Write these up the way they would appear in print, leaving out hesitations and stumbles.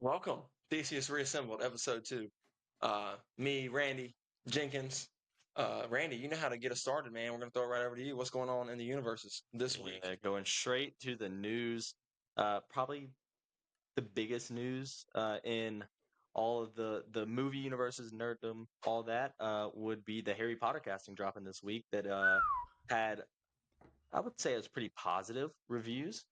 Welcome, Theseus Reassembled, episode 2. Me, Randy Jenkins. Randy, you know how to get us started, man. We're gonna throw it right over to you. What's going on in the universes this week? Going straight to the news. Probably the biggest news in all of the movie universes, nerddom, all that would be the Harry Potter casting dropping this week that had, I would say, it was pretty positive reviews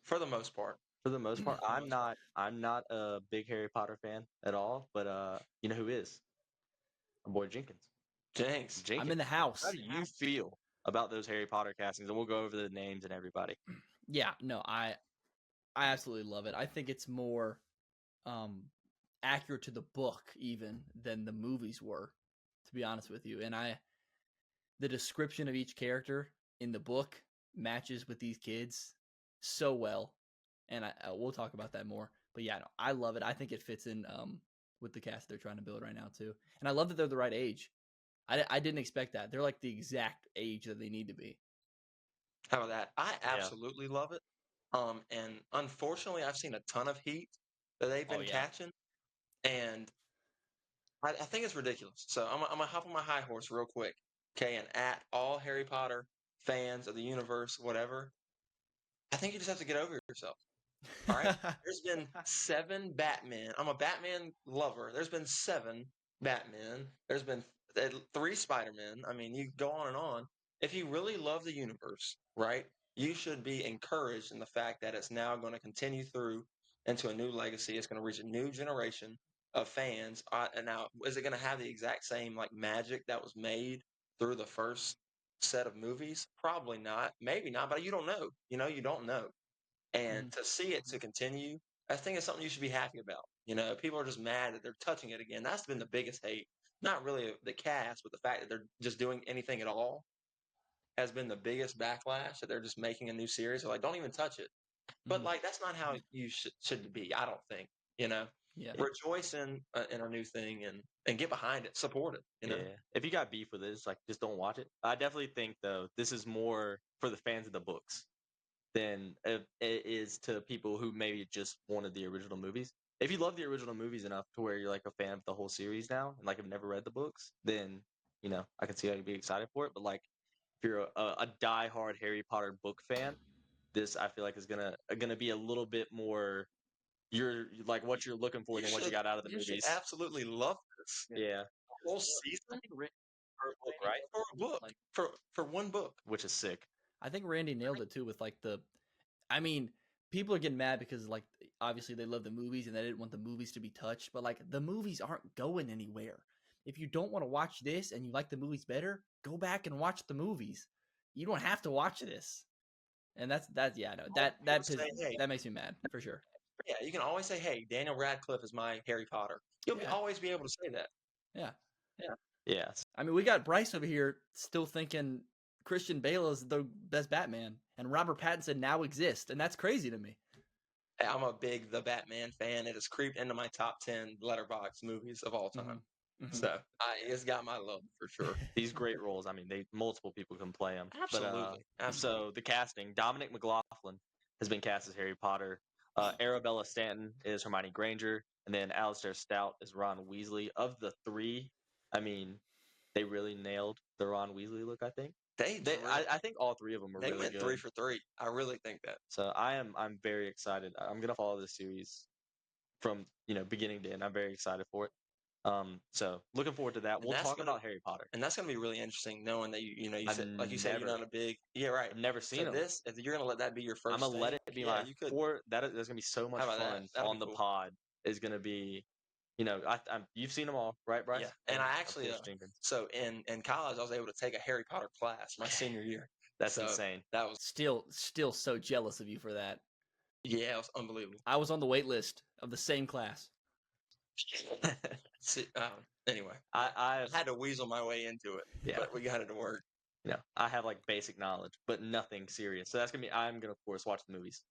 For the most part. for the most part. For the most part. I'm not a big Harry Potter fan at all, but you know who is? My boy Jenkins. Jenks. Jenkins, I'm in the how house. do you feel about those Harry Potter castings? And we'll go over the names and everybody. Yeah, no, I absolutely love it. I think it's more accurate to the book even than the movies were, to be honest with you. And the description of each character in the book matches with these kids so well. And we'll talk about that more. But yeah, no, I love it. I think it fits in with the cast they're trying to build right now too. And I love that they're the right age. I didn't expect that. They're like the exact age that they need to be. How about that? I absolutely love it. And unfortunately, I've seen a ton of heat that they've been catching, and I think it's ridiculous. So I'm gonna hop on my high horse real quick, okay? And at all Harry Potter fans of the universe, whatever, I think you just have to get over yourself. All right. There's been 7 Batman. I'm a Batman lover. There's been 7 Batman. There's been 3 Spider-Men. I mean, you go on and on. If you really love the universe, right, you should be encouraged in the fact that it's now going to continue through into a new legacy. It's going to reach a new generation of fans. And now, is it going to have the exact same like magic that was made through the first set of movies? Probably not. Maybe not. But you don't know. You don't know. And to see it to continue, I think it's something you should be happy about. People are just mad that they're touching it again. That's been the biggest hate. Not really the cast, but the fact that they're just doing anything at all has been the biggest backlash. That they're just making a new series. They're like, don't even touch it. But like, that's not how you should be. I don't think. Yeah. Rejoice in our new thing and get behind it, support it. Yeah. If you got beef with this, like, just don't watch it. I definitely think though this is more for the fans of the books than it is to people who maybe just wanted the original movies. If you love the original movies enough to where you're like a fan of the whole series now and like have never read the books, then I can see how you'd be excited for it. But like if you're a diehard Harry Potter book fan, this I feel like is gonna be a little bit more you're like what you're looking for than what you got out of the You movies. should absolutely love this. Yeah. A whole season for a book, right? for a book for one book, Which is sick. I think Randy nailed it too with like I mean, people are getting mad because like obviously they love the movies and they didn't want the movies to be touched, but like the movies aren't going anywhere. If you don't want to watch this and you like the movies better, go back and watch the movies. You don't have to watch this. And that makes me mad for sure. Yeah, you can always say, "Hey, Daniel Radcliffe is my Harry Potter." You'll always be able to say that. Yeah. Yes. I mean, we got Bryce over here still thinking Christian Bale is the best Batman, and Robert Pattinson now exists, and that's crazy to me. Hey, I'm a big The Batman fan. It has creeped into my top 10 Letterboxd movies of all time. So it's got my love for sure. These great roles. I mean, multiple people can play them. Absolutely. So the casting: Dominic McLaughlin has been cast as Harry Potter. Arabella Stanton is Hermione Granger, and then Alistair Stout is Ron Weasley. Of the 3, I mean, they really nailed the Ron Weasley look. I think I think all 3 of them are really good. They went 3 for 3. I really think that. So I'm very excited. I'm gonna follow this series from beginning to end. I'm very excited for it. So looking forward to that. We'll talk about Harry Potter, and that's gonna be really interesting, knowing that you said you're not a big right. I've never seen this. If you're gonna let that be your first, I'm gonna let it be my There's gonna be so much fun on the pod. Is gonna be, you've seen them all, right, Bryce? Yeah, and I actually so in college I was able to take a Harry Potter class my senior year. That's insane. That was still so jealous of you for that. Yeah, it was unbelievable. I was on the wait list of the same class. Anyway, I had to weasel my way into it. Yeah, but we got it to work. I have like basic knowledge, but nothing serious. So that's gonna be. I'm gonna of course watch the movies.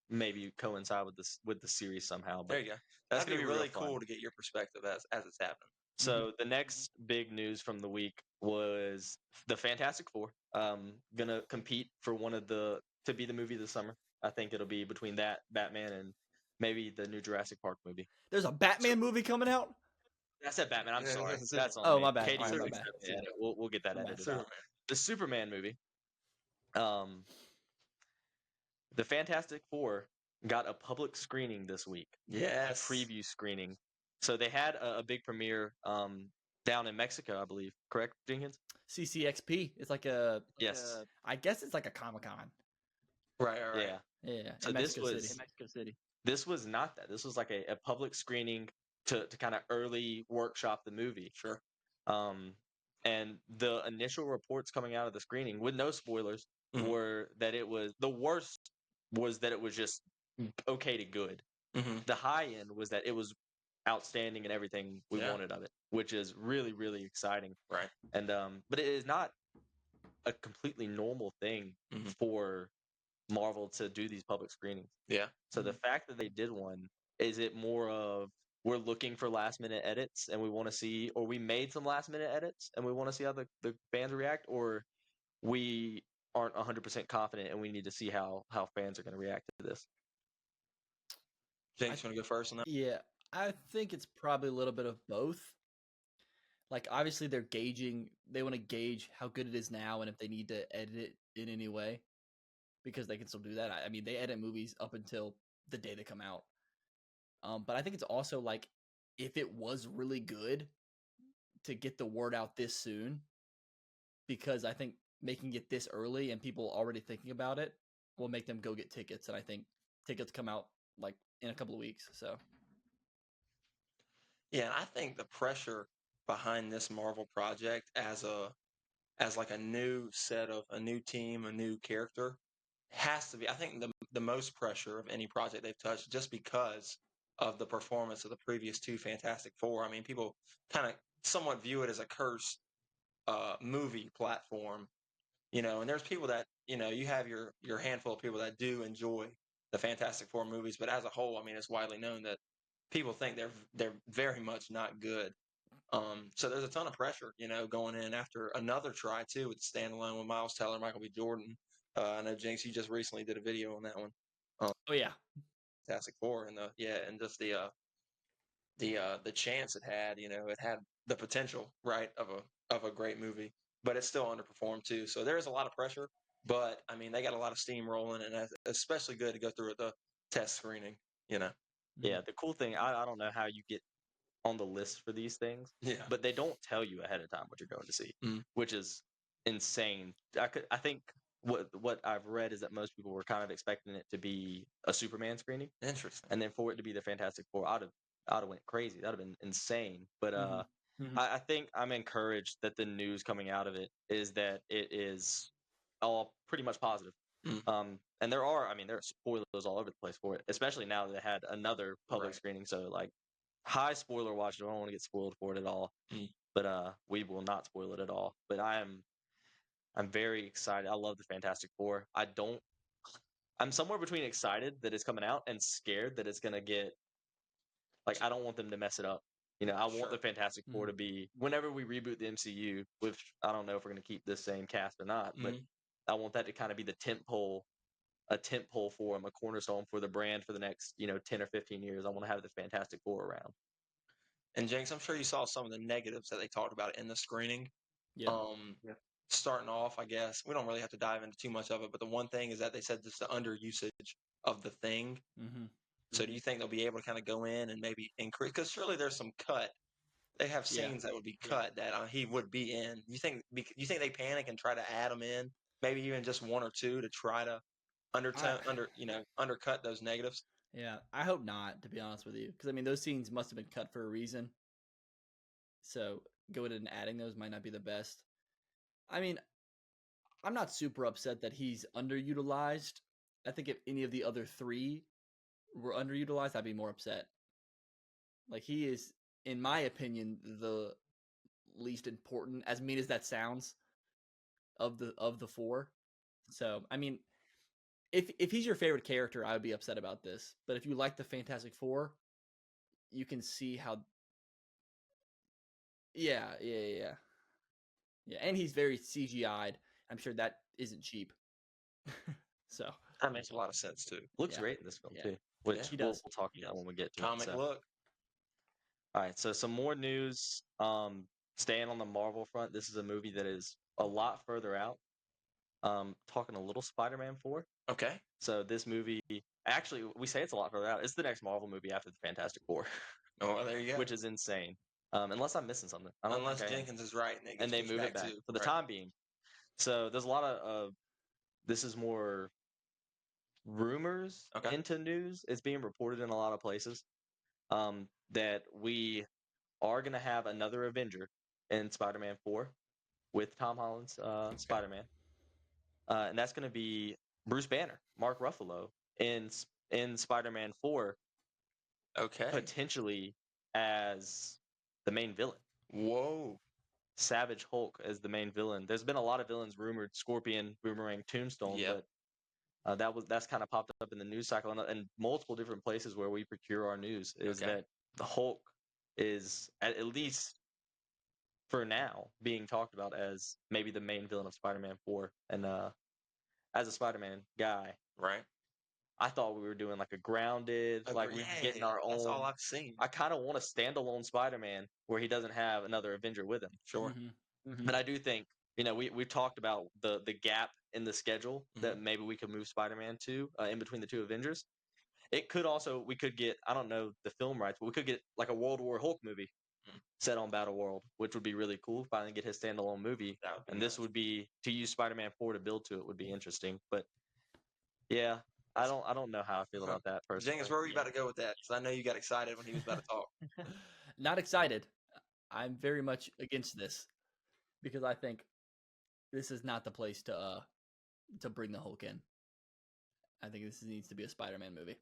Maybe coincide with the series somehow. But there you go. That's gonna be really cool to get your perspective as it's happening. So the next big news from the week was the Fantastic Four. Gonna compete for to be the movie of the summer. I think it'll be between that, Batman, and maybe the new Jurassic Park movie. There's a Batman movie coming out. I said Batman. I'm sorry. That's on Oh, me. my bad. Katie, All right, my fix bad. that in the edit. We'll get that edited Superman. out. The Superman movie. The Fantastic Four got a public screening this week. Yes. A preview screening. So they had a big premiere down in Mexico, I believe. Correct, Jenkins? CCXP. It's like a Yes. I guess it's like a Comic-Con. Right. Yeah. So in Mexico City. This was not that. This was like a public screening to kind of early workshop the movie. Sure. And the initial reports coming out of the screening, with no spoilers, were that it was the worst was that it was just okay to good. The high end was that it was outstanding and everything we wanted of it, which is really, really exciting. Right. And but it is not a completely normal thing for Marvel to do these public screenings. Yeah. So the fact that they did one, is it more of we're looking for last minute edits and we want to see, or we made some last minute edits and we want to see how the fans react, or we aren't 100% confident and we need to see how fans are going to react to this? James, you want to go first on that? Yeah, I think it's probably a little bit of both. Like, obviously, they want to gauge how good it is now and if they need to edit it in any way, because they can still do that. I mean, they edit movies up until the day they come out. But I think it's also like, if it was really good, to get the word out this soon, because I think making it this early and people already thinking about it will make them go get tickets. And I think tickets come out like in a couple of weeks. So yeah, I think the pressure behind this Marvel project as like a new team, a new character, has to be, I think, the most pressure of any project they've touched, just because of the performance of the previous two Fantastic Four. I mean, people kind of somewhat view it as a cursed movie platform, and there's people that, you have your handful of people that do enjoy the Fantastic Four movies, but as a whole, I mean, it's widely known that people think they're very much not good. So there's a ton of pressure, going in after another try too with the standalone with Miles Teller, Michael B. Jordan. I know, Jinx, you just recently did a video on that one. Oh yeah, Fantastic Four, and just the chance it had. It had the potential, right, of a great movie, but it still underperformed too. So there is a lot of pressure, but I mean, they got a lot of steam rolling, and that's especially good to go through the test screening. Yeah, the cool thing, I don't know how you get on the list for these things, but they don't tell you ahead of time what you're going to see, which is insane. I think what I've read is that most people were kind of expecting it to be a Superman screening. Interesting. And then for it to be the Fantastic Four, I'd have went crazy. That'd have been insane. But I think I'm encouraged that the news coming out of it is that it is all pretty much positive. And there are spoilers all over the place for it, especially now that they had another public screening. So like, high spoiler watch. I don't want to get spoiled for it at all, but we will not spoil it at all. But I'm very excited. I love the Fantastic Four. I'm somewhere between excited that it's coming out and scared that it's gonna get, like, I don't want them to mess it up. I want the Fantastic Four to be, whenever we reboot the MCU, which I don't know if we're gonna keep this same cast or not, but I want that to kind of be the a tentpole for them, a cornerstone for the brand for the next 10 or 15 years. I want to have the Fantastic Four around. And Jenks, I'm sure you saw some of the negatives that they talked about in the screening. Yeah. Starting off, I guess we don't really have to dive into too much of it, but the one thing is that they said just the underusage of the Thing. So do you think they'll be able to kind of go in and maybe increase? Because surely there's some cut. They have scenes that would be cut that he would be in. You think they panic and try to add them in? Maybe even just one or two to try to undercut those negatives. Yeah, I hope not, to be honest with you, because I mean, those scenes must have been cut for a reason. So going in and adding those might not be the best. I mean, I'm not super upset that he's underutilized. I think if any of the other three were underutilized, I'd be more upset. Like, he is, in my opinion, the least important, as mean as that sounds, of the four. So, I mean, if he's your favorite character, I would be upset about this. But if you like the Fantastic Four, you can see how. Yeah. And he's very CGI'd. I'm sure that isn't cheap. So that makes a lot of sense too. Looks great in this film too. which he we'll does. talk about when we get to Comic it. So. look. All right, so some more news. Staying on the Marvel front, this is a movie that is a lot further out. Talking a little Spider-Man 4. Okay. So this movie, actually, we say it's a lot further out. It's the next Marvel movie after the Fantastic Four. Oh, well, there you go. Which is insane. Unless I'm missing something. Unless Jenkins is right and they move it back for the time being. So there's a lot of this is more rumors into news. It's being reported in a lot of places that we are going to have another Avenger in Spider-Man 4 with Tom Holland's Spider-Man. And that's going to be Bruce Banner, Mark Ruffalo, in Spider-Man 4. Okay. Potentially as the main villain. Whoa. Savage Hulk as the main villain. There's been a lot of villains rumored. Scorpion, Boomerang, Tombstone, but that's kind of popped up in the news cycle and multiple different places where we procure our news is that the Hulk is at least for now being talked about as maybe the main villain of Spider-Man 4. And as a Spider-Man guy, right, I thought we were doing like a grounded, like we're getting our own. That's all I've seen. I kind of want a standalone Spider-Man where he doesn't have another Avenger with him. Sure. But I do think, we've talked about the gap in the schedule that maybe we could move Spider-Man to in between the two Avengers. It could also, we could get, I don't know the film rights, but we could get like a World War Hulk movie set on Battle World, which would be really cool. Finally get his standalone movie. And this would be, to use Spider-Man 4 to build to it would be interesting. But yeah, I don't know how I feel about that personally. Jenkins, where were you about to go with that? Because I know you got excited when he was about to talk. Not excited. I'm very much against this because I think this is not the place to bring the Hulk in. I think this needs to be a Spider-Man movie.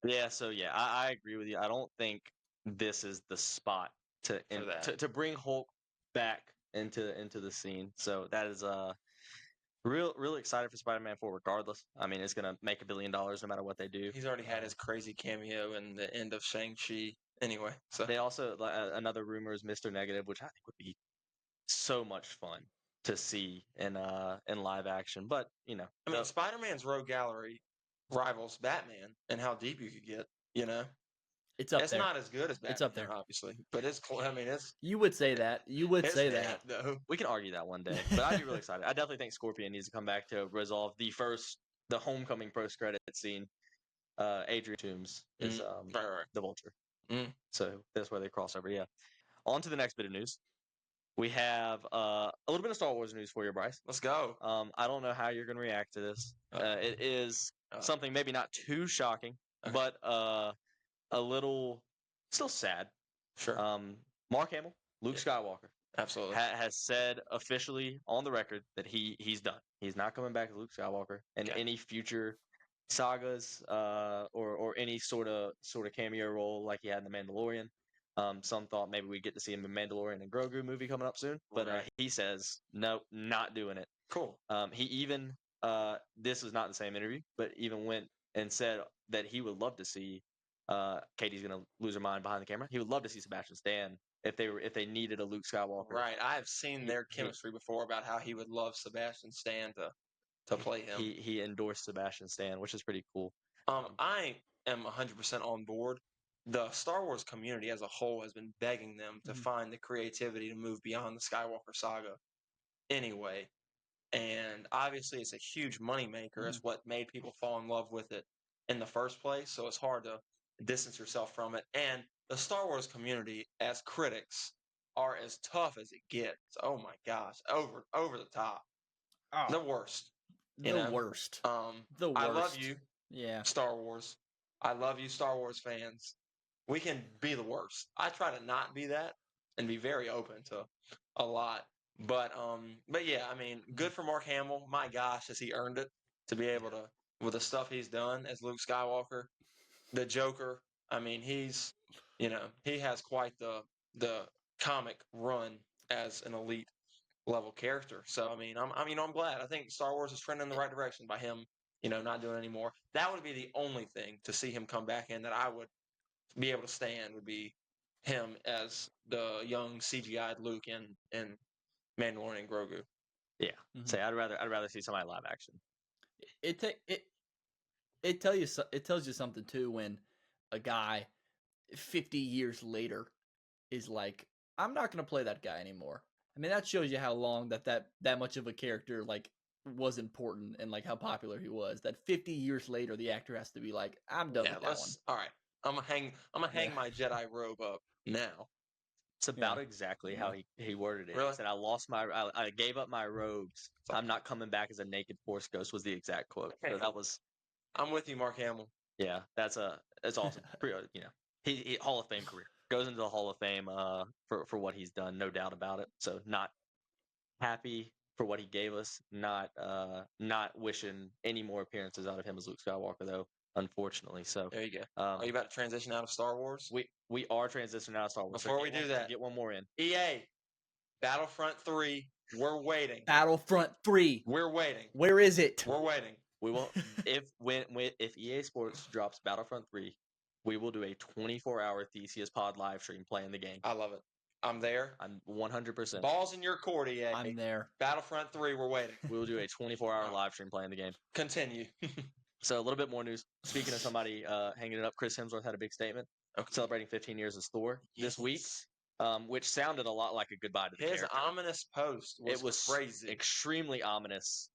Yeah, so I agree with you. I don't think this is the spot to bring Hulk back into the scene. So that is really excited for Spider-Man 4 regardless. I mean, it's going to make $1 billion no matter what they do. He's already had his crazy cameo in the end of Shang-Chi anyway. So they also, another rumor is Mr. Negative, which I think would be so much fun to see in live action. But, I mean, Spider-Man's Rogue Gallery rivals Batman and how deep you could get, It's up there. It's not as good as Batman, it's up there, obviously, but it's. I mean, it's. You would say that. You would say that. Though. We can argue that one day, but I'd be really excited. I definitely think Scorpion needs to come back to resolve the homecoming post-credit scene. Adrian Toomes is the Vulture, so that's where they cross over. Yeah. On to the next bit of news. We have a little bit of Star Wars news for you, Bryce. Let's go. I don't know how you're going to react to this. It is something maybe not too shocking, but a little still sad. Sure. Mark Hamill, Luke Skywalker, absolutely has said officially on the record that he's done. He's not coming back as Luke Skywalker, and any future sagas or any sort of cameo role like he had in The Mandalorian. Some thought maybe we'd get to see him in Mandalorian and Grogu movie coming up soon, but he says nope, not doing it. Cool. He even this was not the same interview, but even went and said that he would love to see. Katie's gonna lose her mind behind the camera. He would love to see Sebastian Stan if they needed a Luke Skywalker. Right. I've seen their chemistry before about how he would love Sebastian Stan to play him. He endorsed Sebastian Stan, which is pretty cool. I am 100% on board. The Star Wars community as a whole has been begging them to find the creativity to move beyond the Skywalker saga anyway. And obviously it's a huge moneymaker. It's what made people fall in love with it in the first place. So it's hard to distance yourself from it. And the Star Wars community as critics are as tough as it gets. Oh my gosh. Over the top. Oh. The worst. The worst. The worst. I love you. Yeah. Star Wars. I love you, Star Wars fans. We can be the worst. I try to not be that and be very open to a lot. But yeah, I mean, good for Mark Hamill. My gosh, has he earned it to be able to, with the stuff he's done as Luke Skywalker, the Joker. I mean, he has quite the comic run as an elite level character. So I mean, I'm glad. I think Star Wars is trending in the right direction by him, not doing it anymore. That would be the only thing to see him come back in that I would be able to stand would be him as the young CGI'd Luke in Mandalorian and Grogu. Yeah. Say I'd rather see somebody live action. it tells you something too when a guy 50 years later is like, I'm not gonna play that guy anymore. I mean, that shows you how long that much of a character like was important and like how popular he was. That 50 years later, the actor has to be like, I'm done with that one. All right, I'm gonna hang my Jedi robe up now. It's about exactly how he worded it. Really? He said, I gave up my robes. I'm not coming back as a naked Force ghost was the exact quote. So that was. I'm with you, Mark Hamill. Yeah, that's awesome. He Hall of Fame career. Goes into the Hall of Fame for what he's done, no doubt about it. So not happy for what he gave us, not wishing any more appearances out of him as Luke Skywalker though, unfortunately. So there you go. Are you about to transition out of Star Wars? We are transitioning out of Star Wars. Before we do that, get one more in. EA, Battlefront 3, we're waiting. Battlefront 3. We're waiting. Where is it? We're waiting. We will if EA Sports drops Battlefront 3, we will do a 24-hour Theseus Pod live stream playing the game. I love it. I'm there. I'm 100%. Balls in your court, EA. I'm there. Battlefront 3, we're waiting. We will do a 24-hour live stream playing the game. Continue. So a little bit more news. Speaking of somebody hanging it up, Chris Hemsworth had a big statement celebrating 15 years as Thor this week, which sounded a lot like a goodbye to the character. His ominous post was crazy. Extremely ominous,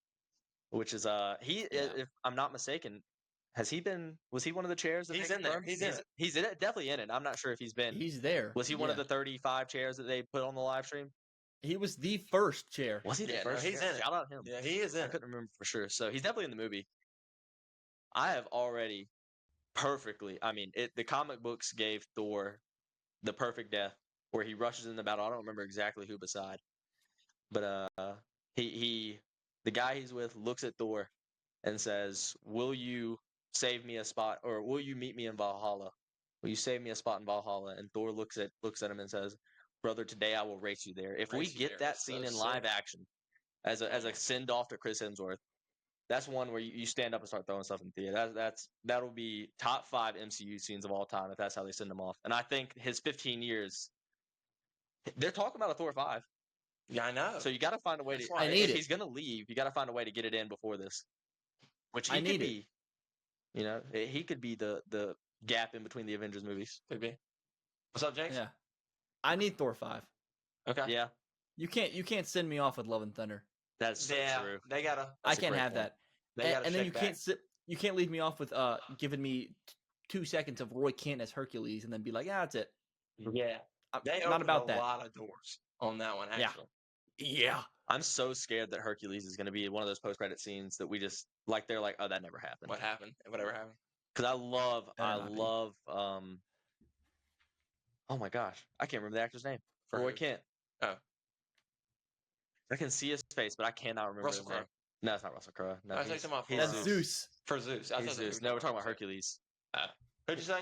which is if I'm not mistaken, was he one of the chairs? He's in there. He's in it. Definitely in it. I'm not sure if he's been. He's there. Was he one of the 35 chairs that they put on the live stream? He was the first chair. Was he the first? No, he's in it. Shout out him. Yeah, he is in it. I couldn't remember for sure. So he's definitely in the movie. I have already perfectly. I mean, the comic books gave Thor the perfect death where he rushes in the battle. I don't remember exactly who beside, but the guy he's with looks at Thor and says, "Will you save me a spot, or will you meet me in Valhalla? Will you save me a spot in Valhalla?" And Thor looks at him and says, "Brother, today I will race you there." If we get that scene in live action as a send off to Chris Hemsworth, that's one where you stand up and start throwing stuff in the theater. That'll be top 5 MCU scenes of all time if that's how they send him off. And I think his 15 years, they're talking about a Thor 5. Yeah, I know. So you got to find a way to. If he's gonna leave, you got to find a way to get it in before this. Which he could be. You know, he could be the gap in between the Avengers movies. Could be. What's up, James? Yeah, I need Thor 5. Okay. Yeah. You can't send me off with Love and Thunder. That's so true. They gotta. I can't have that. And then you can't leave me off with giving me 2 seconds of Roy Kent as Hercules and then be like, yeah, that's it. Yeah. They not about a lot of doors on that one, actually. Yeah. I'm so scared that Hercules is going to be one of those post-credit scenes that we just they're like, oh, that never happened. What happened? Whatever happened. Because I love oh my gosh, I can't remember the actor's name. Roy Kent. Oh. I can see his face, but I cannot remember Russell his name. No, it's not Russell Crowe. No, that's Zeus. For Zeus. He's Zeus. No, we're talking about Hercules. Who'd you say?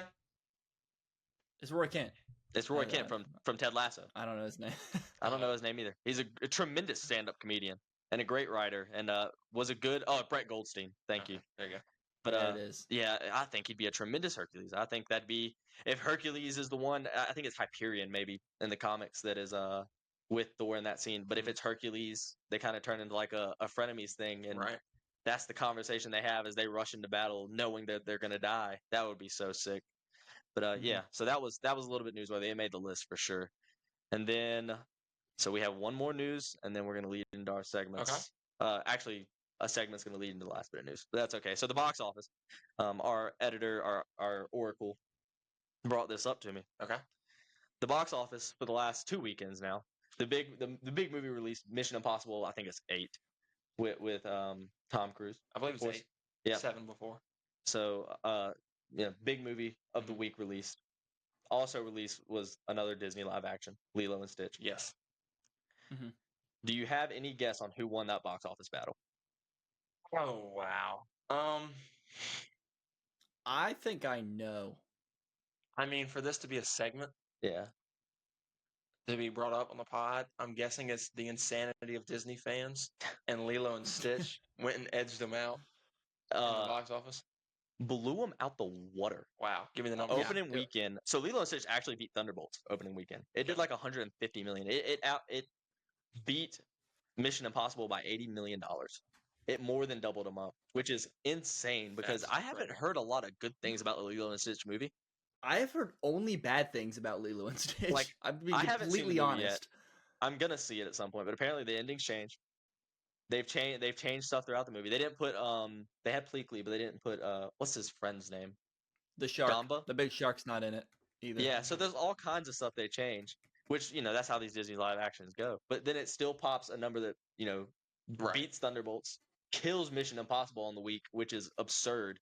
It's Roy Kent. It's Roy Kent from Ted Lasso. I don't know his name. I don't know his name either. He's a tremendous stand-up comedian and a great writer, and was a good. Oh, Brett Goldstein. Thank you. There you go. But it is. Yeah, I think he'd be a tremendous Hercules. I think that'd be if Hercules is the one. I think it's Hyperion maybe in the comics that is with Thor in that scene. But if it's Hercules, they kind of turn into like a frenemies thing, and that's the conversation they have as they rush into battle, knowing that they're gonna die. That would be so sick. But yeah, so that was a little bit newsworthy. They made the list for sure. And then, so we have one more news, and then we're gonna lead into our segments. Okay. Actually, a segment's gonna lead into the last bit of news, but that's okay. So the box office, our editor, our Oracle, brought this up to me. Okay. The box office for the last 2 weekends now. The big movie release, Mission Impossible. I think it's 8 with Tom Cruise. I believe it's 8. Yeah, 7 before. So big movie of the week released. Also released was another Disney live action, Lilo and Stitch. Yes. Mm-hmm. Do you have any guess on who won that box office battle? Oh wow. I think I know. I mean, for this to be a segment, yeah, to be brought up on the pod, I'm guessing it's the insanity of Disney fans, and Lilo and Stitch went and edged them out in the box office. Blew them out the water. Wow. Give me the number. Opening weekend. So Lilo and Stitch actually beat Thunderbolts opening weekend. It did like 150 million. It beat Mission Impossible by $80 million. it more than doubled them up, which is insane because I haven't heard a lot of good things about the Lilo and Stitch movie. I have heard only bad things about Lilo and Stitch. Like, I'm being I haven't seen the completely movie yet. honest. I'm gonna see it at some point, but apparently the endings change. They've changed stuff throughout the movie. They didn't put they had Pleakley, but they didn't put what's his friend's name? The shark. Gamba? The big shark's not in it either. Yeah, so there's all kinds of stuff they change, which that's how these Disney live actions go. But then it still pops a number that beats Thunderbolts, kills Mission Impossible on the week, which is absurd,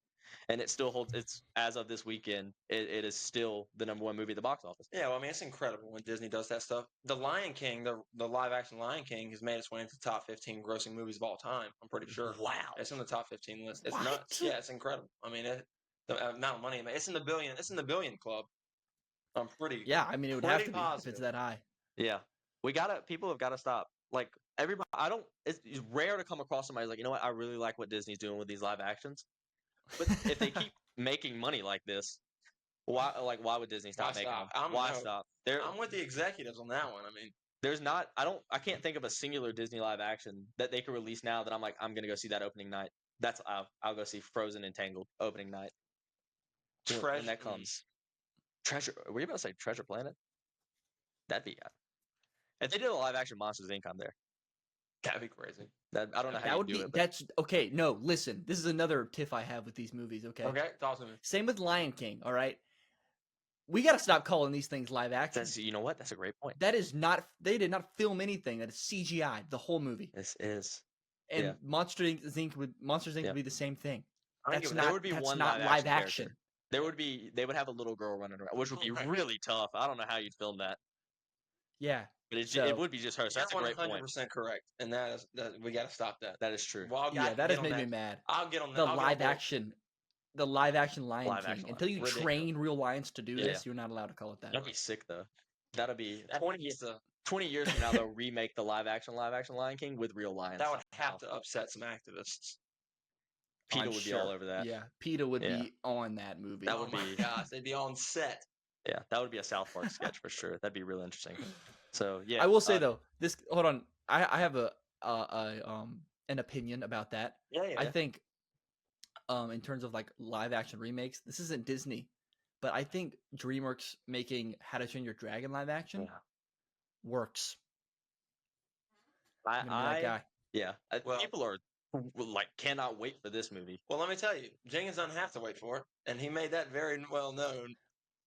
and it still holds. It's as of this weekend, it is still the #1 movie at the box office. Yeah, well, I mean, it's incredible when Disney does that stuff. The Lion King, the live action Lion King, has made its way into the top 15 grossing movies of all time. I'm pretty sure. Wow, it's in the top 15 list. It's What? nuts. Yeah, it's incredible. I mean, the amount of money it made. It's in the billion. It's in the billion club. I'm pretty. Yeah, I mean, it would have to be positive. if it's that high. Yeah, people have got to stop. Like everybody, it's rare to come across somebody like, you know what, I really like what Disney's doing with these live actions. But if they keep making money like this, why would Disney stop making them? Why stop? I'm with the executives on that one. I mean, there's not. I can't think of a singular Disney live action that they could release now that I'm like, I'm gonna go see that opening night. I'll go see Frozen and Tangled opening night. When that comes. Treasure. Were you about to say Treasure Planet? That'd be. If they did a live action Monsters Inc. on there, that'd be crazy. I don't know how you do it. That's okay. No, listen. This is another tiff I have with these movies. Okay. Okay. Talk to me. Same with Lion King. All right. We got to stop calling these things live action. You know what? That's a great point. That is not. They did not film anything. That is CGI. The whole movie. This is. And Monsters Inc. would be the same thing. That's not. There would be one live action. They would have a little girl running around, which would be really tough. I don't know how you'd film that. Yeah. But it would be just her. So that's a great point. 100% correct, and that we got to stop that. That is true. Well, that has made me mad. I'll get on the live action Lion King. Until you train real lions to do this, you're not allowed to call it that. That'd be sick, though. That'll be 20 years from now. They'll remake the live action Lion King with real lions. That would have to upset some activists. PETA would be all over that. Yeah, PETA would be on that movie. That would be. Gosh, they'd be on set. Yeah, that would be a South Park sketch for sure. That'd be real interesting. So yeah, I will say though, this. Hold on, I have an opinion about that. Yeah. I think, in terms of like live action remakes, this isn't Disney, but I think DreamWorks making How to Train Your Dragon live action works. That guy. Yeah, people are like cannot wait for this movie. Well, let me tell you, Jenkins doesn't have to wait for it, and he made that very well known.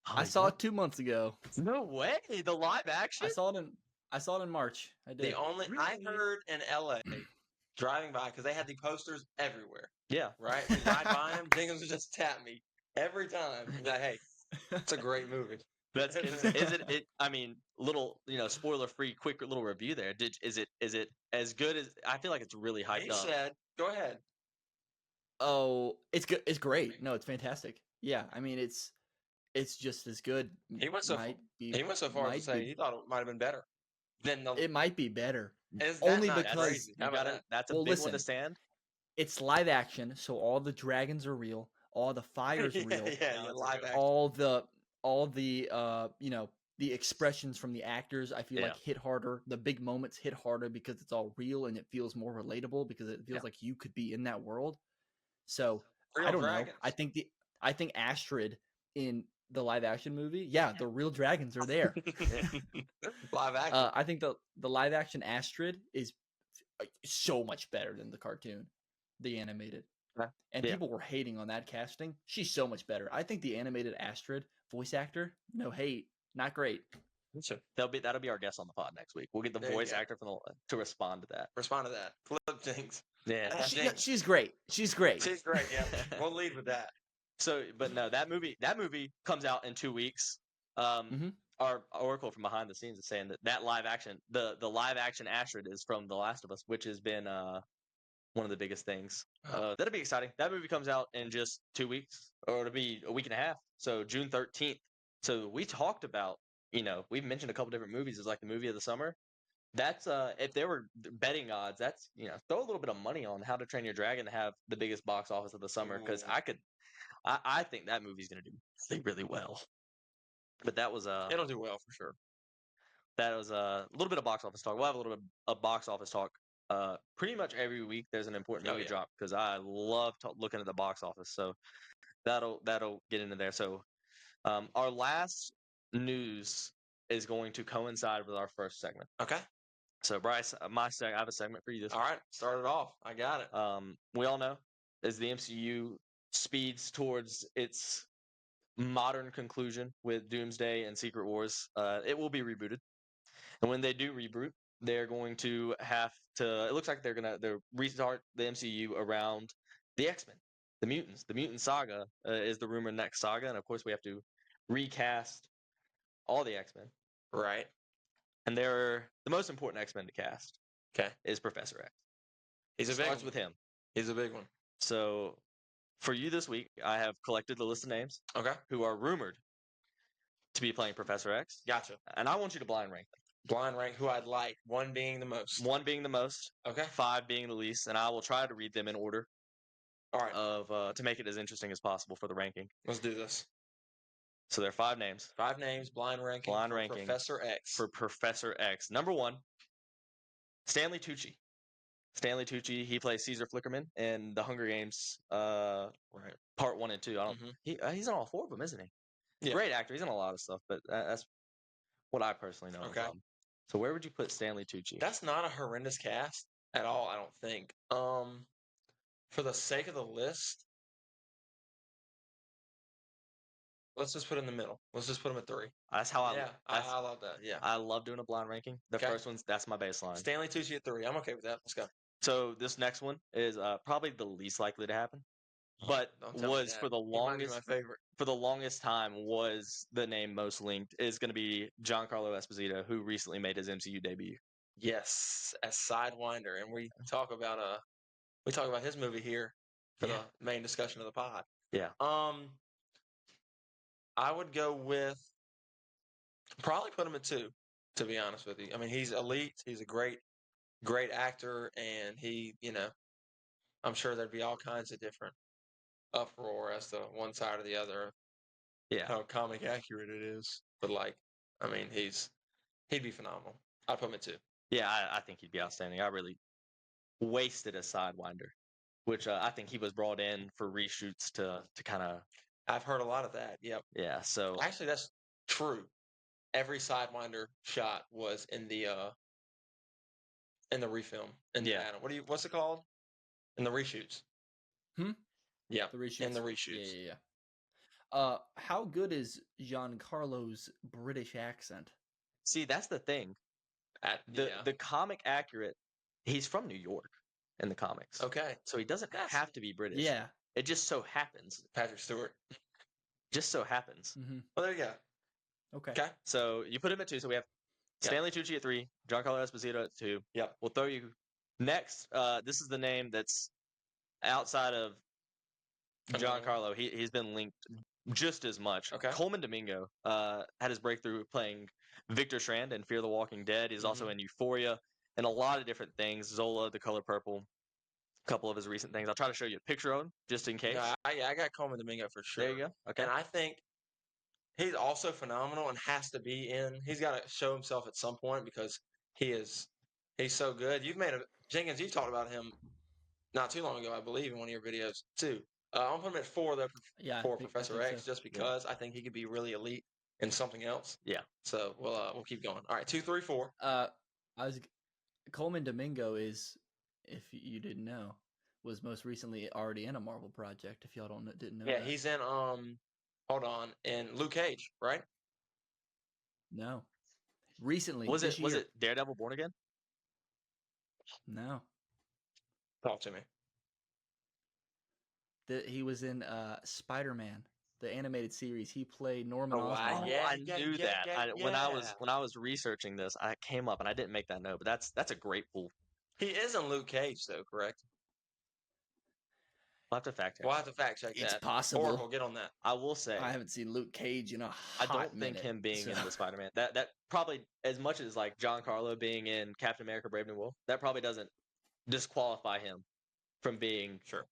I saw it 2 months ago. No way, the live action. I saw it in March. I did. I heard in LA driving by because they had the posters everywhere. Yeah, right. We ride by him, Jenkins would just tap me every time. He's like, "Hey, it's a great movie." Is it? I mean, little spoiler free, quick little review there. Is it as good as? I feel like it's really hyped up. Said, "Go ahead." Oh, it's good. It's great. No, it's fantastic. Yeah, I mean, it's just as good. He went so far as to say he thought it might have been better. It might be better. Only because that's a big one to stand. It's live action, so all the dragons are real, all the fire's real, live action. all the the expressions from the actors I feel like hit harder. The big moments hit harder because it's all real and it feels more relatable because it feels like you could be in that world. So I don't know. I think Astrid in the live action movie, the real dragons are there. Live action. I think the live action Astrid is so much better than the cartoon, the animated. And people were hating on that casting. She's so much better. I think the animated Astrid voice actor, no hate, not great. Sure. That'll be our guest on the pod next week. We'll get the voice actor to respond to that. Flip things. Yeah. She's great. She's great. Yeah. We'll lead with that. So, but no, that movie comes out in 2 weeks. Our Oracle from behind the scenes is saying that live action, the live action Astrid is from The Last of Us, which has been one of the biggest things. That'll be exciting. That movie comes out in just 2 weeks, or it'll be a week and a half. So June 13th. So we talked about, we've mentioned a couple different movies as like the movie of the summer. That's if there were betting odds, that's throw a little bit of money on How to Train Your Dragon to have the biggest box office of the summer, because I think that movie's going to do really, really well. But that was it'll do well for sure. That was a little bit of box office talk. We'll have a little bit of box office talk pretty much every week there's an important movie drop because I love looking at the box office. So that'll get into there. So our last news is going to coincide with our first segment. Okay. So Bryce, I have a segment for you this week. All right, start it off. I got it. We all know as the MCU speeds towards its modern conclusion with Doomsday and Secret Wars, it will be rebooted. And when they do reboot, they're going to have to. It looks like they're restart the MCU around the X-Men, the mutants. The mutant saga is the rumored next saga, and of course we have to recast all the X-Men. Right. And the most important X-Men to cast. Okay. Is Professor X. He's a big one. Starts with him. He's a big one. So for you this week, I have collected the list of names. Okay. Who are rumored to be playing Professor X. Gotcha. And I want you to blind rank them. Blind rank who I'd like. 1 being the most. 1 being the most. Okay. 5 being the least. And I will try to read them in order. All right. To make it as interesting as possible for the ranking. Let's do this. So there are 5 names. 5 names, blind ranking. Blind ranking. Professor X. For Professor X. Number 1, Stanley Tucci. Stanley Tucci, he plays Caesar Flickerman in The Hunger Games Part 1 and 2. He's in all 4 of them, isn't he? Yeah. Great actor. He's in a lot of stuff, but that's what I personally know. Okay. So where would you put Stanley Tucci? That's not a horrendous cast at all, I don't think. For the sake of the list, let's just put him in the middle. Let's just put him at 3. That's how I love that. Yeah. I love doing a blind ranking. The first one's that's my baseline. Stanley Tucci at 3. I'm okay with that. Let's go. So this next one is probably the least likely to happen, but was for the longest my favorite. For the longest time was the name most linked is going to be Giancarlo Esposito, who recently made his MCU debut. Yes, as Sidewinder, and we talk about his movie here for the main discussion of the pod. Yeah. I would go with probably put him at 2. To be honest with you, I mean he's elite. He's a great actor, and he, I'm sure there'd be all kinds of different uproar as to one side or the other. Yeah. How comic accurate it is. But he'd be phenomenal. I'd put him at 2. Yeah, I think he'd be outstanding. I really wasted a Sidewinder, which I think he was brought in for reshoots to kind of. I've heard a lot of that. Yep. Yeah. So actually, that's true. Every Sidewinder shot was in the refilm. What's it called? In the reshoots. Yeah. The reshoots. In the reshoots. Yeah. How good is Giancarlo's British accent? See, that's the thing. The comic accurate, he's from New York in the comics. Okay. So he doesn't have to be British. Yeah. It just so happens. Patrick Stewart. Just so happens. Mm-hmm. Well, there you go. Okay. So you put him at 2. So we have Stanley Tucci at 3, Giancarlo Esposito at 2. Yep. We'll throw you next. This is the name that's outside of Giancarlo. He's been linked just as much. Okay. Coleman Domingo had his breakthrough playing Victor Strand in Fear the Walking Dead. He's also in Euphoria and a lot of different things. Zola, The Color Purple, a couple of his recent things. I'll try to show you a picture of him just in case. Yeah, I got Coleman Domingo for sure. There you go. Okay. And I think he's also phenomenal and has to be in. He's got to show himself at some point because he's so good. Jenkins, you've talked about him not too long ago, I believe, in one of your videos too. I'm putting him at 4 though for Professor X, just because I think he could be really elite in something else. Yeah. So we'll keep going. All right, 2, 3, 4. Coleman Domingo is, if you didn't know, was most recently already in a Marvel project. If y'all didn't know. Yeah, that. he's in in Luke Cage, right? No. Recently. Was it Daredevil Born Again? No. Talk to me. He was in Spider-Man, the animated series. He played Norman Osborn. I knew that. When I was researching this, I came up and I didn't make that note, but that's a great pull. He is in Luke Cage, though, correct? We'll have to fact check. We'll have to fact check that. It's possible. Or we'll get on that. I will say I haven't seen Luke Cage in a hot I don't minute, think him being in the Spider-Man that probably, as much as like Giancarlo being in Captain America: Brave New World, that probably doesn't disqualify him from being sure.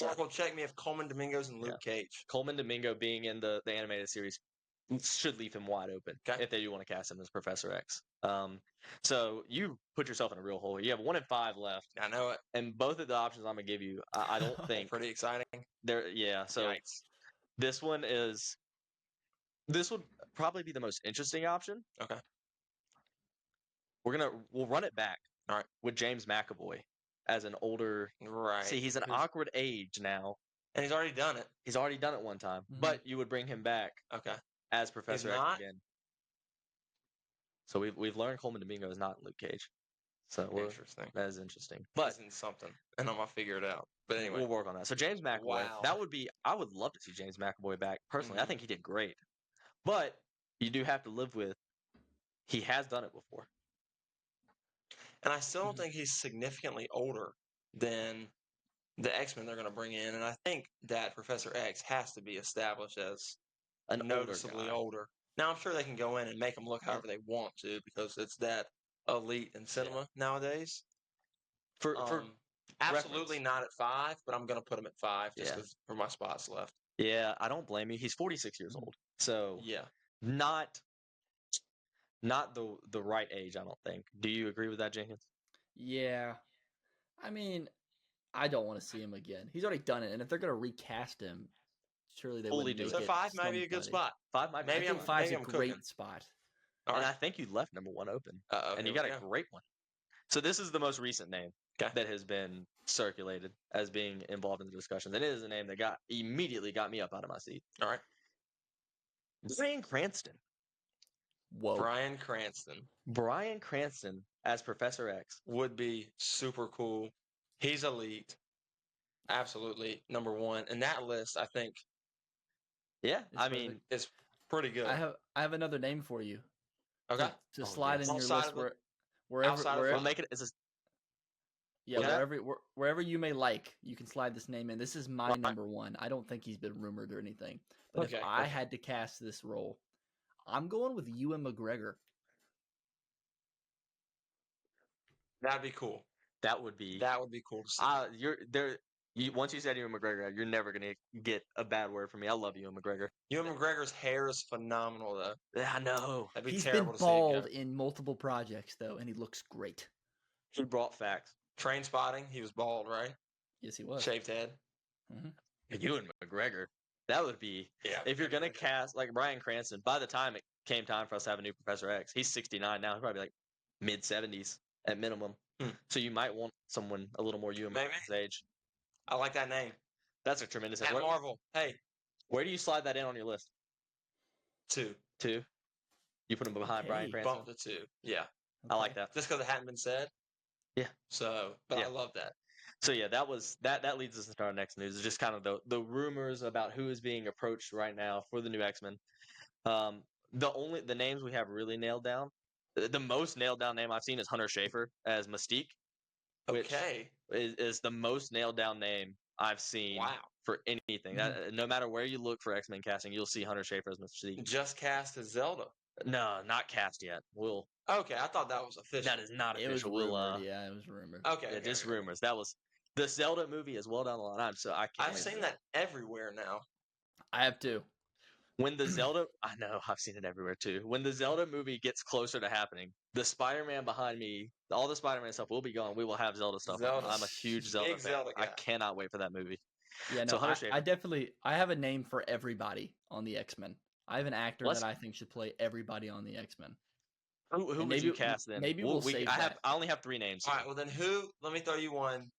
Oracle, check me if Coleman Domingo's in Luke Cage. Coleman Domingo being in the animated series should leave him wide open Okay. if they do want to cast him as Professor X. So you put yourself in a real hole. You have 1 in 5 left. I know it. And both of the options I'm gonna give you, I don't think Pretty exciting. they're. Yeah. So Yikes. this would probably be the most interesting option. Okay. We'll run it back. All right. With James McAvoy as an older. Right. See, he's an awkward age now. And he's already done it. He's already done it one time, but you would bring him back. Okay. As Professor X not? again. So we've learned Coleman Domingo is not Luke Cage. So interesting. That is interesting. But he's in something, and I'm gonna figure it out. But anyway, we'll work on that. So James McAvoy, wow. that would be. I would love to see James McAvoy back personally. I think he did great, but you do have to live with. He has done it before, and I still don't think he's significantly older than the X-Men they're going to bring in. And I think that Professor X has to be established as noticeably older. Now I'm sure they can go in and make him look however they want to because it's that elite in cinema nowadays. For absolutely not at 5, but I'm going to put him at 5 just because for my spots left. Yeah, I don't blame you. He's 46 years old, so not the right age. I don't think. Do you agree with that, Jenkins? Yeah, I mean, I don't want to see him again. He's already done it, and if they're going to recast him, surely they wouldn't do it. So 5 might be a good spot. 5 might be. I think 5's a great spot. And I think you left number 1 open, and you got a great one. So this is the most recent name that has been circulated as being involved in the discussions, and it is a name that immediately got me up out of my seat. All right, Bryan Cranston. Whoa, Bryan Cranston as Professor X would be super cool. He's elite, absolutely number 1, and that list I think. Yeah, I mean, it's pretty good. I have another name for you. Okay, to slide in your list wherever we'll make it. Wherever you may like, you can slide this name in. This is my number 1. I don't think he's been rumored or anything. But if I had to cast this role, I'm going with Ewan McGregor. That'd be cool. That would be cool to see. Once you said Ewan McGregor, you're never gonna get a bad word from me. I love Ewan McGregor. Ewan McGregor's hair is phenomenal, though. I know. That'd be He's terrible been to bald in multiple projects, though, and he looks great. He brought facts. Train Spotting, he was bald, right? Yes, he was. Shaved head. Ewan McGregor. That would be if you're gonna cast like Bryan Cranston. By the time it came time for us to have a new Professor X, he's 69 now. He'll probably be like mid 70s at minimum. So you might want someone a little more Ewan McGregor's age. I like that name. That's a tremendous name. Marvel. Hey, where do you slide that in on your list? 2. You put him behind Bryan Cranston. Bumped to 2. Yeah, I like that. Just because it hadn't been said. Yeah. So, but I love that. So yeah, that leads us into our next news. It's just kind of the rumors about who is being approached right now for the new X-Men. The names we have really nailed down. The most nailed down name I've seen is Hunter Schafer as Mystique. Which is the most nailed down name I've seen for anything. No matter where you look for X-Men casting, you'll see Hunter Schafer as Mystique. Just cast as Zelda. No, not cast yet. Okay, I thought that was official. That is not official. It was rumored. It was rumored. Okay, just rumors. That was the Zelda movie is well down the line. I've seen that everywhere now. I have too. When the Zelda, I know I've seen it everywhere too. When the Zelda movie gets closer to happening, the Spider-Man behind me, all the Spider-Man stuff will be gone. We will have Zelda stuff. I'm a huge Zelda fan. Zelda guy. I cannot wait for that movie. Yeah, no, I have a name for everybody on the X-Men. I have an actor that I think should play everybody on the X-Men. Who would you cast then? Maybe we'll save that. I only have 3 names. All right, well then let me throw you one.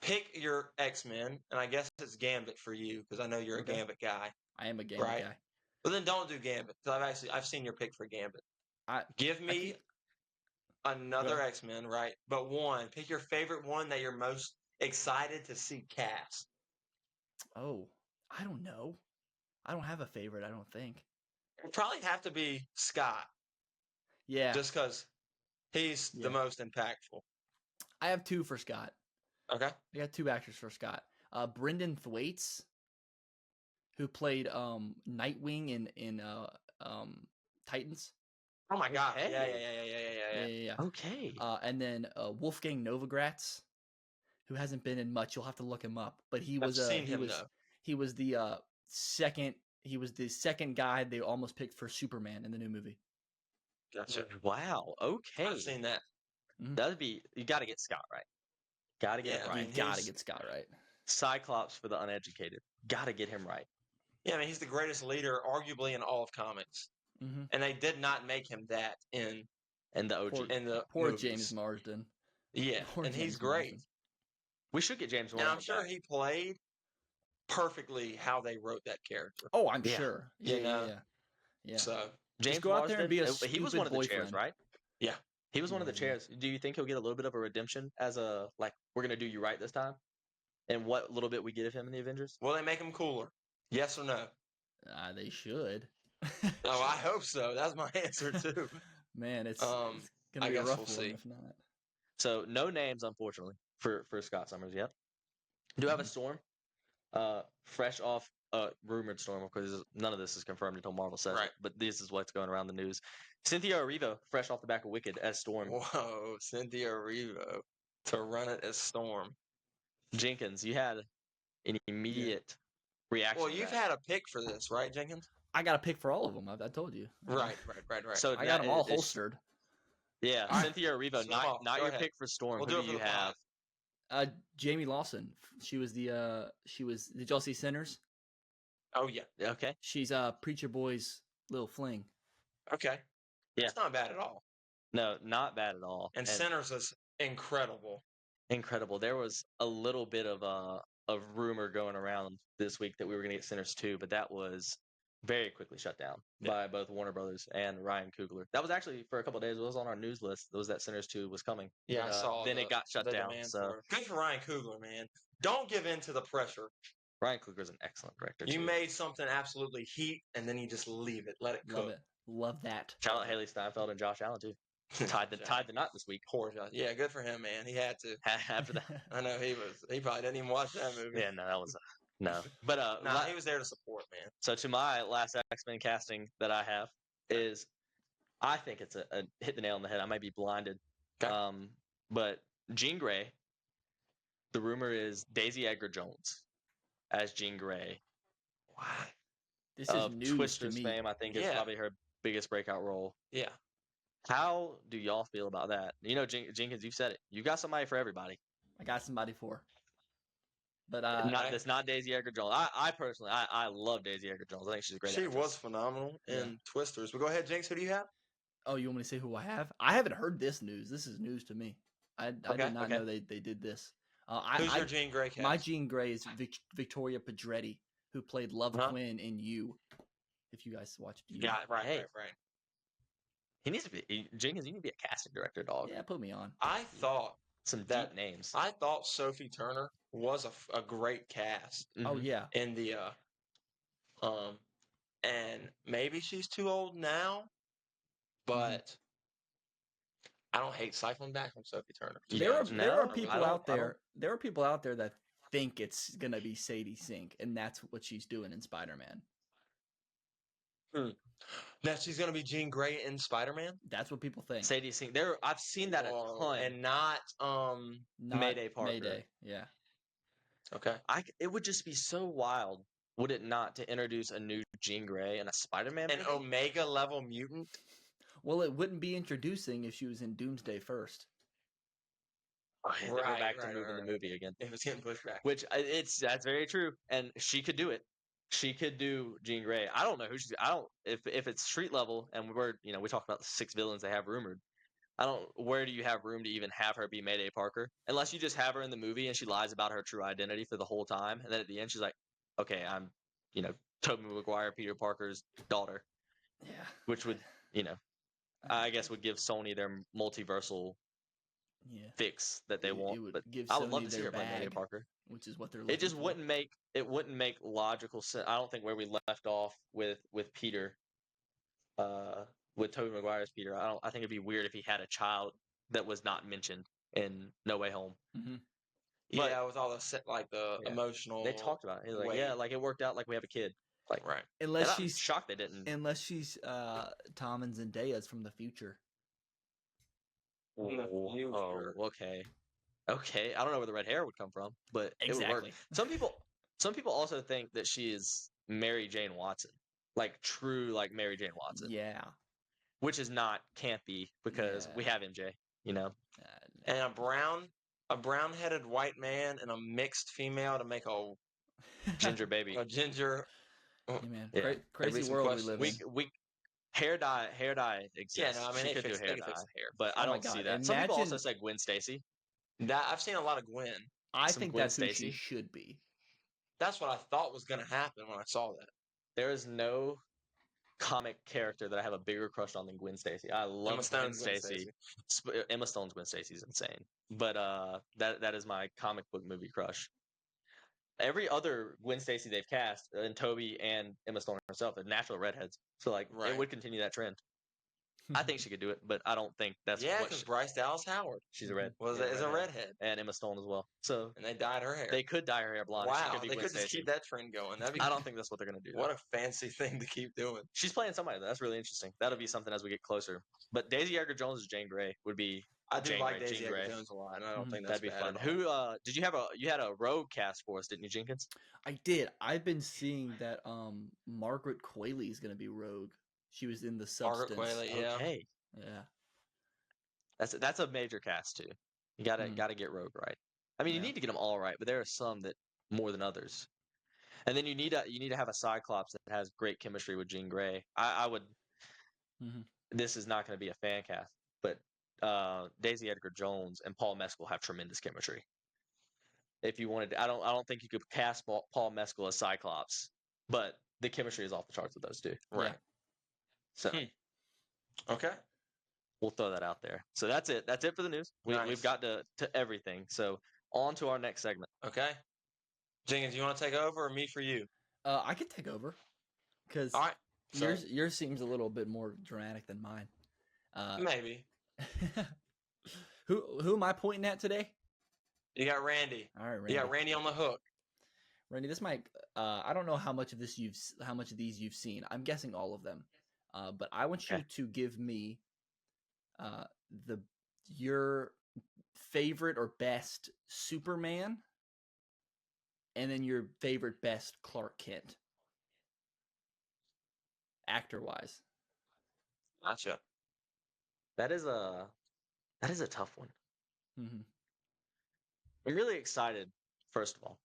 Pick your X-Men, and I guess it's Gambit for you because I know you're a Gambit guy. I am a Gambit guy. Well then don't do Gambit because I've seen your pick for Gambit. Give me another X-Men, right? But pick your favorite one that you're most excited to see cast. Oh, I don't know. I don't have a favorite, I don't think. It'd probably have to be Scott. Yeah. Just because he's the most impactful. I have 2 for Scott. Okay. I got 2 actors for Scott. Brendan Thwaites, who played Nightwing in Titans. Oh my God! Yeah. Okay. And then Wolfgang Novogratz, who hasn't been in much. You'll have to look him up, but he was I've seen him, he was the second. He was the second guy they almost picked for Superman in the new movie. Gotcha. Wow. Okay. I've seen that. That'd be, you got to get Scott right. Got to get it right. You got to get Scott right. Cyclops for the uneducated. Got to get him right. Yeah, I mean, he's the greatest leader, arguably, in all of comics. Mm-hmm. And they did not make him that in the OG. Poor James Marsden. Yeah, and he's great. Marsden. We should get James Marsden. Now, I'm sure he played perfectly how they wrote that character. Oh, I'm sure. Yeah. So James go out there and be a he was one of the chairs, right? Yeah. He was one of the chairs. Do you think he'll get a little bit of a redemption as a, like, we're going to do you right this time? And what little bit we get of him in the Avengers? Will they make him cooler? Yes or no? They should. Oh, I hope so. That's my answer, too. Man, it's going to be a rough one if not. So, no names, unfortunately, for Scott Summers yet. Do have a Storm. Fresh off a rumored Storm, of course. None of this is confirmed until Marvel says it, but this is what's going around the news. Cynthia Erivo, fresh off the back of Wicked, as Storm. Whoa, Cynthia Erivo to run it as Storm. Jenkins, you had an immediate reaction. Well, you've had a pick for this, right, Jenkins? I got a pick for all of them. I told you. Right. So I got them all holstered. Yeah, right. Cynthia Erivo, not your pick for Storm. We'll Who do you have? Jamie Lawson. She was the. Did y'all see Sinners? Oh yeah. Okay. She's Preacher Boy's little fling. Okay. Yeah. It's not bad at all. No, not bad at all. And Sinners is incredible. Incredible. There was a little bit of rumor going around this week that we were going to get Sinners 2, but that was very quickly shut down by both Warner Brothers and Ryan Coogler. That was actually for a couple of days. It was on our news list. It was that Sinners 2 was coming. Yeah, I saw. Then it got shut down. So good for Ryan Coogler, man. Don't give in to the pressure. Ryan Coogler is an excellent director. You made something absolutely heat, and then you just leave it, let it cook. Love that. Shout out Haley Steinfeld and Josh Allen too. tied the knot this week. Poor Josh. Yeah, good for him, man. He had to. After that, I know he probably didn't even watch that movie. Yeah, no, that was no. But he was there to support, man. So to my last X-Men casting that I have is, I think it's a hit the nail on the head. I might be blinded. Okay. But Jean Grey. The rumor is Daisy Edgar Jones as Jean Grey. Wow. This is news Twister's to me. fame, I think, is probably her biggest breakout role. Yeah. How do y'all feel about that? You know, Jenkins, you've said it. You got somebody for everybody. I got somebody for. But it's not Daisy Edgar Jones. I personally love Daisy Edgar Jones. I think she's a great actress. She was phenomenal in Twisters. But go ahead, Jinx. Who do you have? Oh, you want me to say who I have? I haven't heard this news. This is news to me. I did not know they did this. Who's your Jean Grey cast? My Jean Grey is Victoria Pedretti, who played Love Quinn in You. If you guys watched You. Yeah, right. He needs to be Jenkins. You need to be a casting director, dog. Yeah, put me on. I thought some deep names. I thought Sophie Turner was a great cast. Mm-hmm. Oh yeah. In the and maybe she's too old now, but I don't hate cycling back from Sophie Turner. There are people out there. There are people out there that think it's gonna be Sadie Sink, and that's what she's doing in Spider-Man. That she's gonna be Jean Grey in Spider-Man. That's what people think. Sadie Sink. I've seen that a ton, and not Mayday Parker. Mayday, yeah. Okay. It would just be so wild, would it not, to introduce a new Jean Grey and a Spider-Man? An Omega level mutant. Well, it wouldn't be introducing if she was in Doomsday first. We're back to moving the movie again. If it's getting pushed back. Which that's very true, and she could do it. She could do Jean Grey. I don't know who if it's street level, and we talked about the 6 villains they have rumored. Where do you have room to even have her be Mayday Parker? Unless you just have her in the movie and she lies about her true identity for the whole time, and then at the end she's like, okay, I'm, Tobey Maguire, Peter Parker's daughter. Yeah. Which would, I guess would give Sony their multiversal fix that they want. But I would love to see her play Mayday Parker. Which is what they're looking It just for. wouldn't make logical sense. I don't think where we left off with Peter, with Tobey Maguire's Peter. I think it'd be weird if he had a child that was not mentioned in No Way Home. Mm-hmm. Yeah, with all the emotional. They talked about it. Like it worked out like we have a kid. Like right. Unless she's shocked they didn't. Unless she's Tom and Zendaya's from the future. Oh, okay. Okay, I don't know where the red hair would come from, but exactly. It would work. Some people also think that she is Mary Jane Watson, like true like Mary Jane Watson. Yeah. Which is not campy because we have MJ, you know. And a brown-headed white man and a mixed female to make a ginger baby. A ginger. Hey man, crazy world we live in. We hair dye exists. Yeah, no, I mean she could do hair dye, but I don't see that. Some people also say Gwen Stacy. I've seen a lot of Gwen. I think that's who she should be. That's what I thought was going to happen when I saw that. There is no comic character that I have a bigger crush on than Gwen Stacy. I love Gwen Stacy. Emma Stone's Gwen Stacy is insane, but that is my comic book movie crush. Every other Gwen Stacy they've cast, and Toby and Emma Stone herself, are natural redheads. So like it would continue that trend. I think she could do it, but I don't think that's because Bryce Dallas Howard, she's a red, is a redhead, and Emma Stone as well. So and they dyed her hair. They could dye her hair blonde. Wow, they could just keep that trend going. I don't think that's what they're gonna do. What a fancy thing to keep doing. She's playing somebody. That's really interesting. That'll be something as we get closer. But Daisy Edgar Jones as Jane Grey would be. I do like Daisy Edgar Jones a lot, and I don't think that'd be fun. Who did you have you had a rogue cast for us, didn't you, Jenkins? I did. I've been seeing that Margaret Qualley is going to be Rogue. She was in The Substance. Margaret Qualley, yeah. Okay. Yeah. That's a major cast too. You gotta get Rogue right. I mean, you need to get them all right, but there are some that more than others. And then you need to have a Cyclops that has great chemistry with Jean Grey. I would. This is not going to be a fan cast, but Daisy Edgar Jones and Paul Mescal have tremendous chemistry. If you wanted, I don't think you could cast Paul Mescal as Cyclops, but the chemistry is off the charts with those two. Right. So. Okay. We'll throw that out there. So that's it. That's it for the news. We've got to everything. So on to our next segment. Okay. Jenkins, you want to take over or me for you? I could take over because yours seems a little bit more dramatic than mine. Maybe. Who am I pointing at today? You got Randy. All right, Randy. You got Randy on the hook. Randy, this might. I don't know how much of these you've seen. I'm guessing all of them. But I want you to give me your favorite or best Superman, and then your favorite best Clark Kent, actor-wise. Gotcha. That is a tough one. Mm-hmm. I'm really excited, first of all,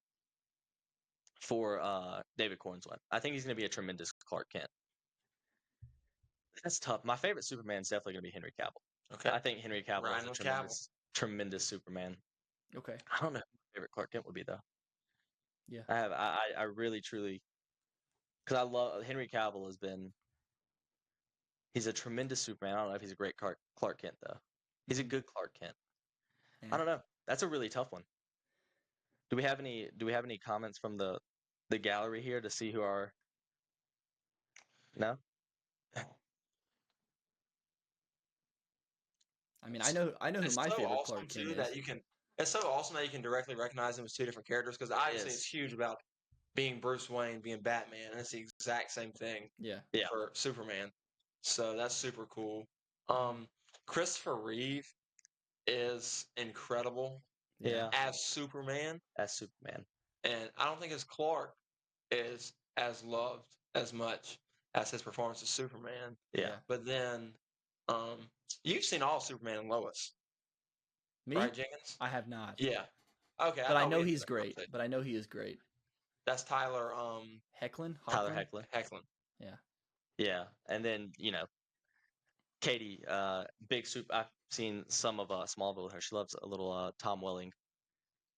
for David Cornswet. I think he's going to be a tremendous Clark Kent. That's tough. My favorite Superman is definitely going to be Henry Cavill. Okay. I think Henry Cavill is a tremendous Superman. Okay. I don't know who my favorite Clark Kent would be though. Yeah. I really truly, because I love Henry Cavill he's a tremendous Superman. I don't know if he's a great Clark Kent though. He's a good Clark Kent. Yeah. I don't know. That's a really tough one. Do we have any comments from the gallery here to see who our? No. I mean, I know who my favorite Clark Kent is. It's so awesome that you can directly recognize them as two different characters, because obviously it's huge about being Bruce Wayne, being Batman, and it's the exact same thing. Yeah. For Superman. So that's super cool. Christopher Reeve is incredible. Yeah. As Superman. And I don't think his Clark is as loved as much as his performance as Superman. Yeah. But then you've seen all Superman and Lois. Me? Right, Jenkins? I have not. Yeah. Okay. But I know he's great. That's Tyler Hoechlin? Tyler Hoechlin. Yeah. Yeah. And then, Katie, big soup. I've seen some of Smallville with her. She loves a little Tom Welling.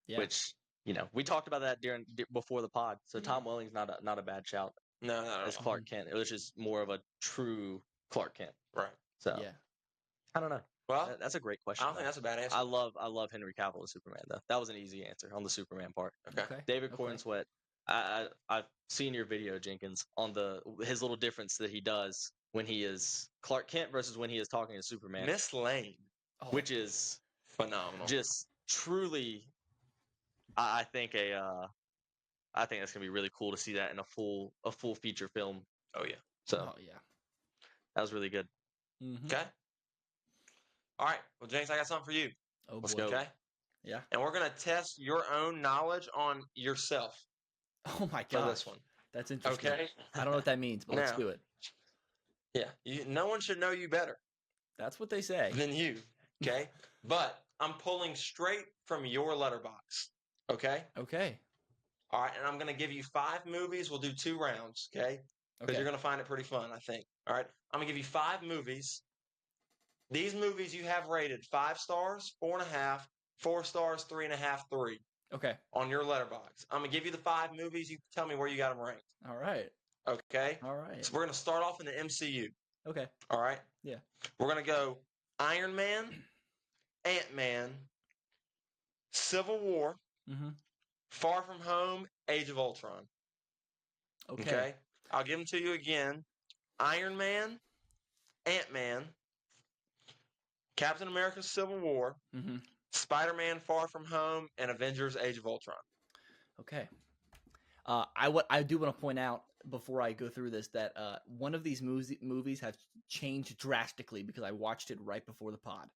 Yeah. Which, we talked about that before the pod. So Tom Welling's not a bad shout. No. As Clark Kent. It was just more of a true Clark Kent. Right. So I don't know. Well, that's a great question. I don't think that's a bad answer. I love Henry Cavill as Superman though. That was an easy answer on the Superman part. Okay. David Cornswet. I've seen your video, Jenkins, on his little difference that he does when he is Clark Kent versus when he is talking to Superman. Miss Lane, which is phenomenal. Just truly, I think that's gonna be really cool to see that in a full feature film. Oh yeah. So that was really good. Mm-hmm. Okay. All right. Well, James, I got something for you. Oh, let's go. Okay. Yeah. And we're gonna test your own knowledge on yourself. Oh my gosh. For this one. That's interesting. Okay. I don't know what that means, but let's Now, do it. Yeah, no one should know you better That's what they say. than you. Okay, but I'm pulling straight from your letterbox. Okay. Okay. All right, and I'm going to give you 5 movies. We'll do 2 rounds. Okay. Because you're going to find it pretty fun, I think. All right. I'm going to give you 5 movies. These movies you have rated 5 stars, 4.5, 4 stars, 3.5, 3. Okay. On your letterbox. I'm going to give you the 5 movies. You tell me where you got them ranked. All right. Okay? All right. So we're going to start off in the MCU. Okay. All right? Yeah. We're going to go Iron Man, Ant-Man, Civil War, Far From Home, Age of Ultron. Okay? I'll give them to you again. Iron Man, Ant-Man, Captain America Civil War, Spider-Man Far From Home, and Avengers Age of Ultron. Okay. I do want to point out before I go through this that one of these movies have changed drastically because I watched it right before the pod.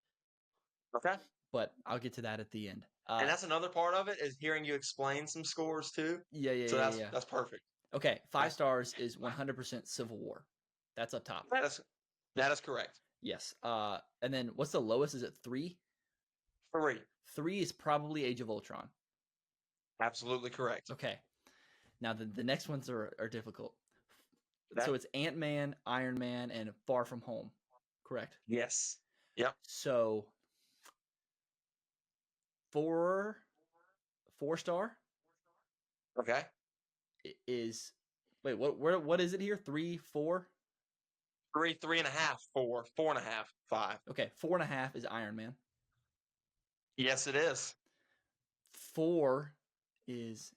Okay. But I'll get to that at the end. And that's another part of it is hearing you explain some scores too. Yeah. So that's perfect. Okay, 5 stars is 100% Civil War. That's up top. That is correct. Yes. And then what's the lowest? Is it 3? 3. 3 is probably Age of Ultron. Absolutely correct. Okay. Now the next ones are difficult. So it's Ant-Man, Iron Man, and Far From Home. Correct? Yes. Yep. So 4 star. Okay. Is wait, what is it here? 3, 4? 3, 3.5, 4, 4.5, 5. Okay, 4.5 is Iron Man. Yes, it is. 4 is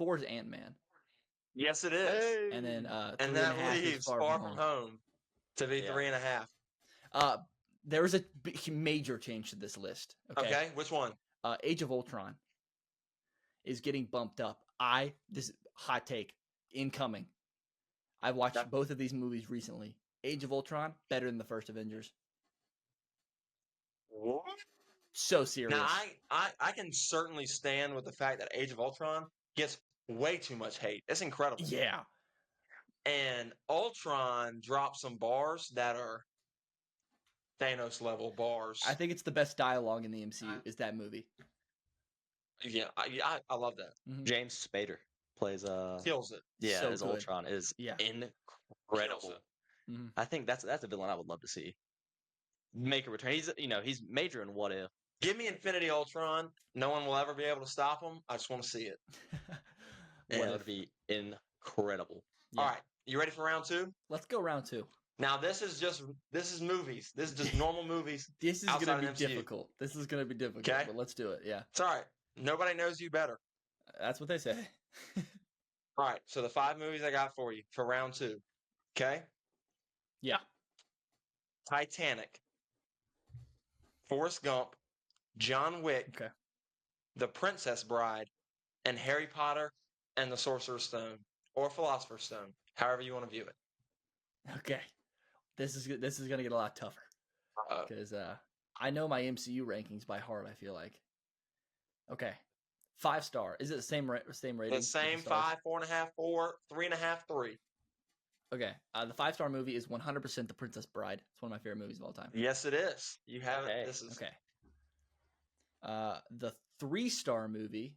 Ant-Man. Yes, it is. And then and that leaves Far From Home to be 3.5. There was a major change to this list. Okay, which one? Age of Ultron is getting bumped up. This hot take incoming. I've watched both of these movies recently. Age of Ultron better than the first Avengers. What? So serious. Now I can certainly stand with the fact that Age of Ultron gets way too much hate. It's incredible. Yeah. And Ultron drops some bars that are Thanos level bars. I think it's the best dialogue in the MCU is that movie. Yeah, I love that. James Spader plays kills it. Yeah, so as good. Ultron is incredible. I think that's a villain I would love to see make a return. He's major in What If. Give me Infinity Ultron. No one will ever be able to stop him. I just want to see it. That would be incredible. Yeah. All right, you ready for round 2? Let's go round 2. Now this is movies. This is just normal movies. This is going to be difficult. This is going to be difficult. Okay, but let's do it. Yeah, it's all right. Nobody knows you better. That's what they say. All right, so the 5 movies I got for you for round 2. Okay. Yeah. Titanic, Forrest Gump, John Wick, The Princess Bride, and Harry Potter and the Sorcerer's Stone, or Philosopher's Stone, however you want to view it. Okay, this is going to get a lot tougher because I know my MCU rankings by heart. I feel like. Okay, 5 star. Is it the same rating? The same 5, 4.5, 4, 3.5, 3. Okay, the 5 star movie is 100% The Princess Bride. It's one of my favorite movies of all time. Yes, it is. You have it. This is okay. The 3 star movie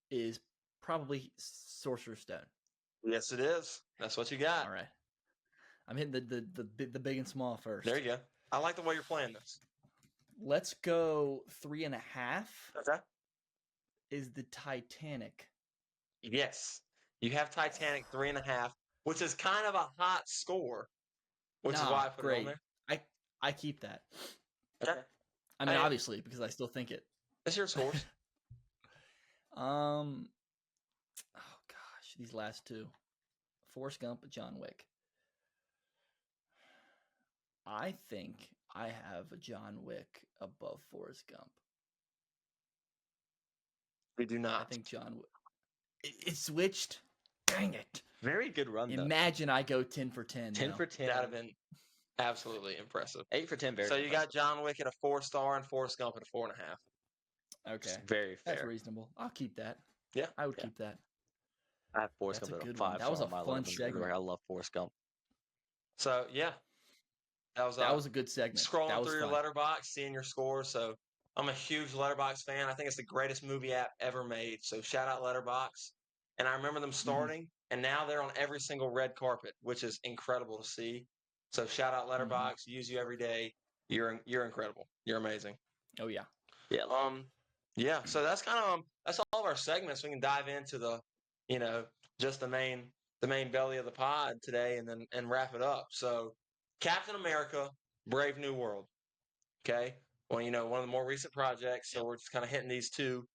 is probably Sorcerer's Stone. Yes, it is. That's what you got. All right. I'm hitting the big and small first. There you go. I like the way you're playing this. Let's go 3.5. Okay. Is the Titanic? Yes, you have Titanic 3.5, which is kind of a hot score, which is why I put it on there. I keep that. Okay. I mean, obviously, because I still think it. It's your scores. Oh gosh, these last 2, Forrest Gump, John Wick. I think I have John Wick above Forrest Gump. We do not. I think John Wick. It switched. Dang it. Very good run, though. Imagine I go 10 for 10. 10 for 10. That would have been absolutely impressive. 8 for 10, very So you impressive. got John Wick at a 4 star and Forrest Gump at a 4.5. Okay. Just very fair. That's reasonable. I'll keep that. Yeah, I would keep that. I have Forrest That's Gump a at a good one. 5 That was star a on my fun 1100. segment. I love Forrest Gump. So yeah, that was a good segment. scrolling That was through your fun. letterbox, seeing your scores. So I'm a huge Letterbox fan. I think it's the greatest movie app ever made. So shout out Letterbox. And I remember them starting, and now they're on every single red carpet, which is incredible to see. So shout out Letterbox. Use you every day. You're incredible. You're amazing. Oh yeah. Yeah. Yeah. So that's kind of that's all of our segments. We can dive into the, just the main belly of the pod today, and wrap it up. So Captain America, Brave New World. Okay. Well, one of the more recent projects. So we're just kind of hitting these two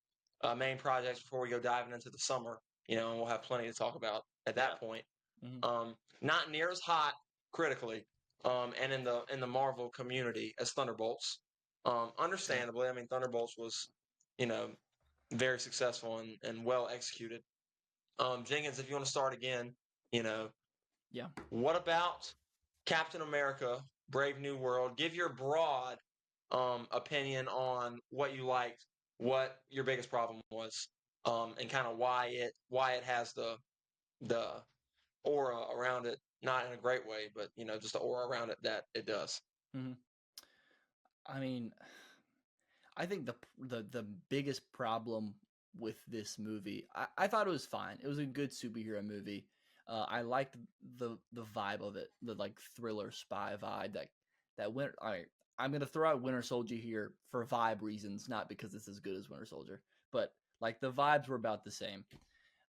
main projects before we go diving into the summer. And we'll have plenty to talk about at that point. Not near as hot critically, and in the Marvel community as Thunderbolts. Understandably, I mean Thunderbolts was, very successful and well executed. Jenkins, if you want to start again, Yeah. what about Captain America: Brave New World? Give your broad opinion on what you liked, what your biggest problem was, and kind of why it has the aura around it, not in a great way, but just the aura around it that it does. I mean, I think the biggest problem with this movie, I thought it was fine. It was a good superhero movie. I liked the vibe of it, the like thriller spy vibe that went. I'm gonna throw out Winter Soldier here for vibe reasons, not because it's as good as Winter Soldier, but like the vibes were about the same.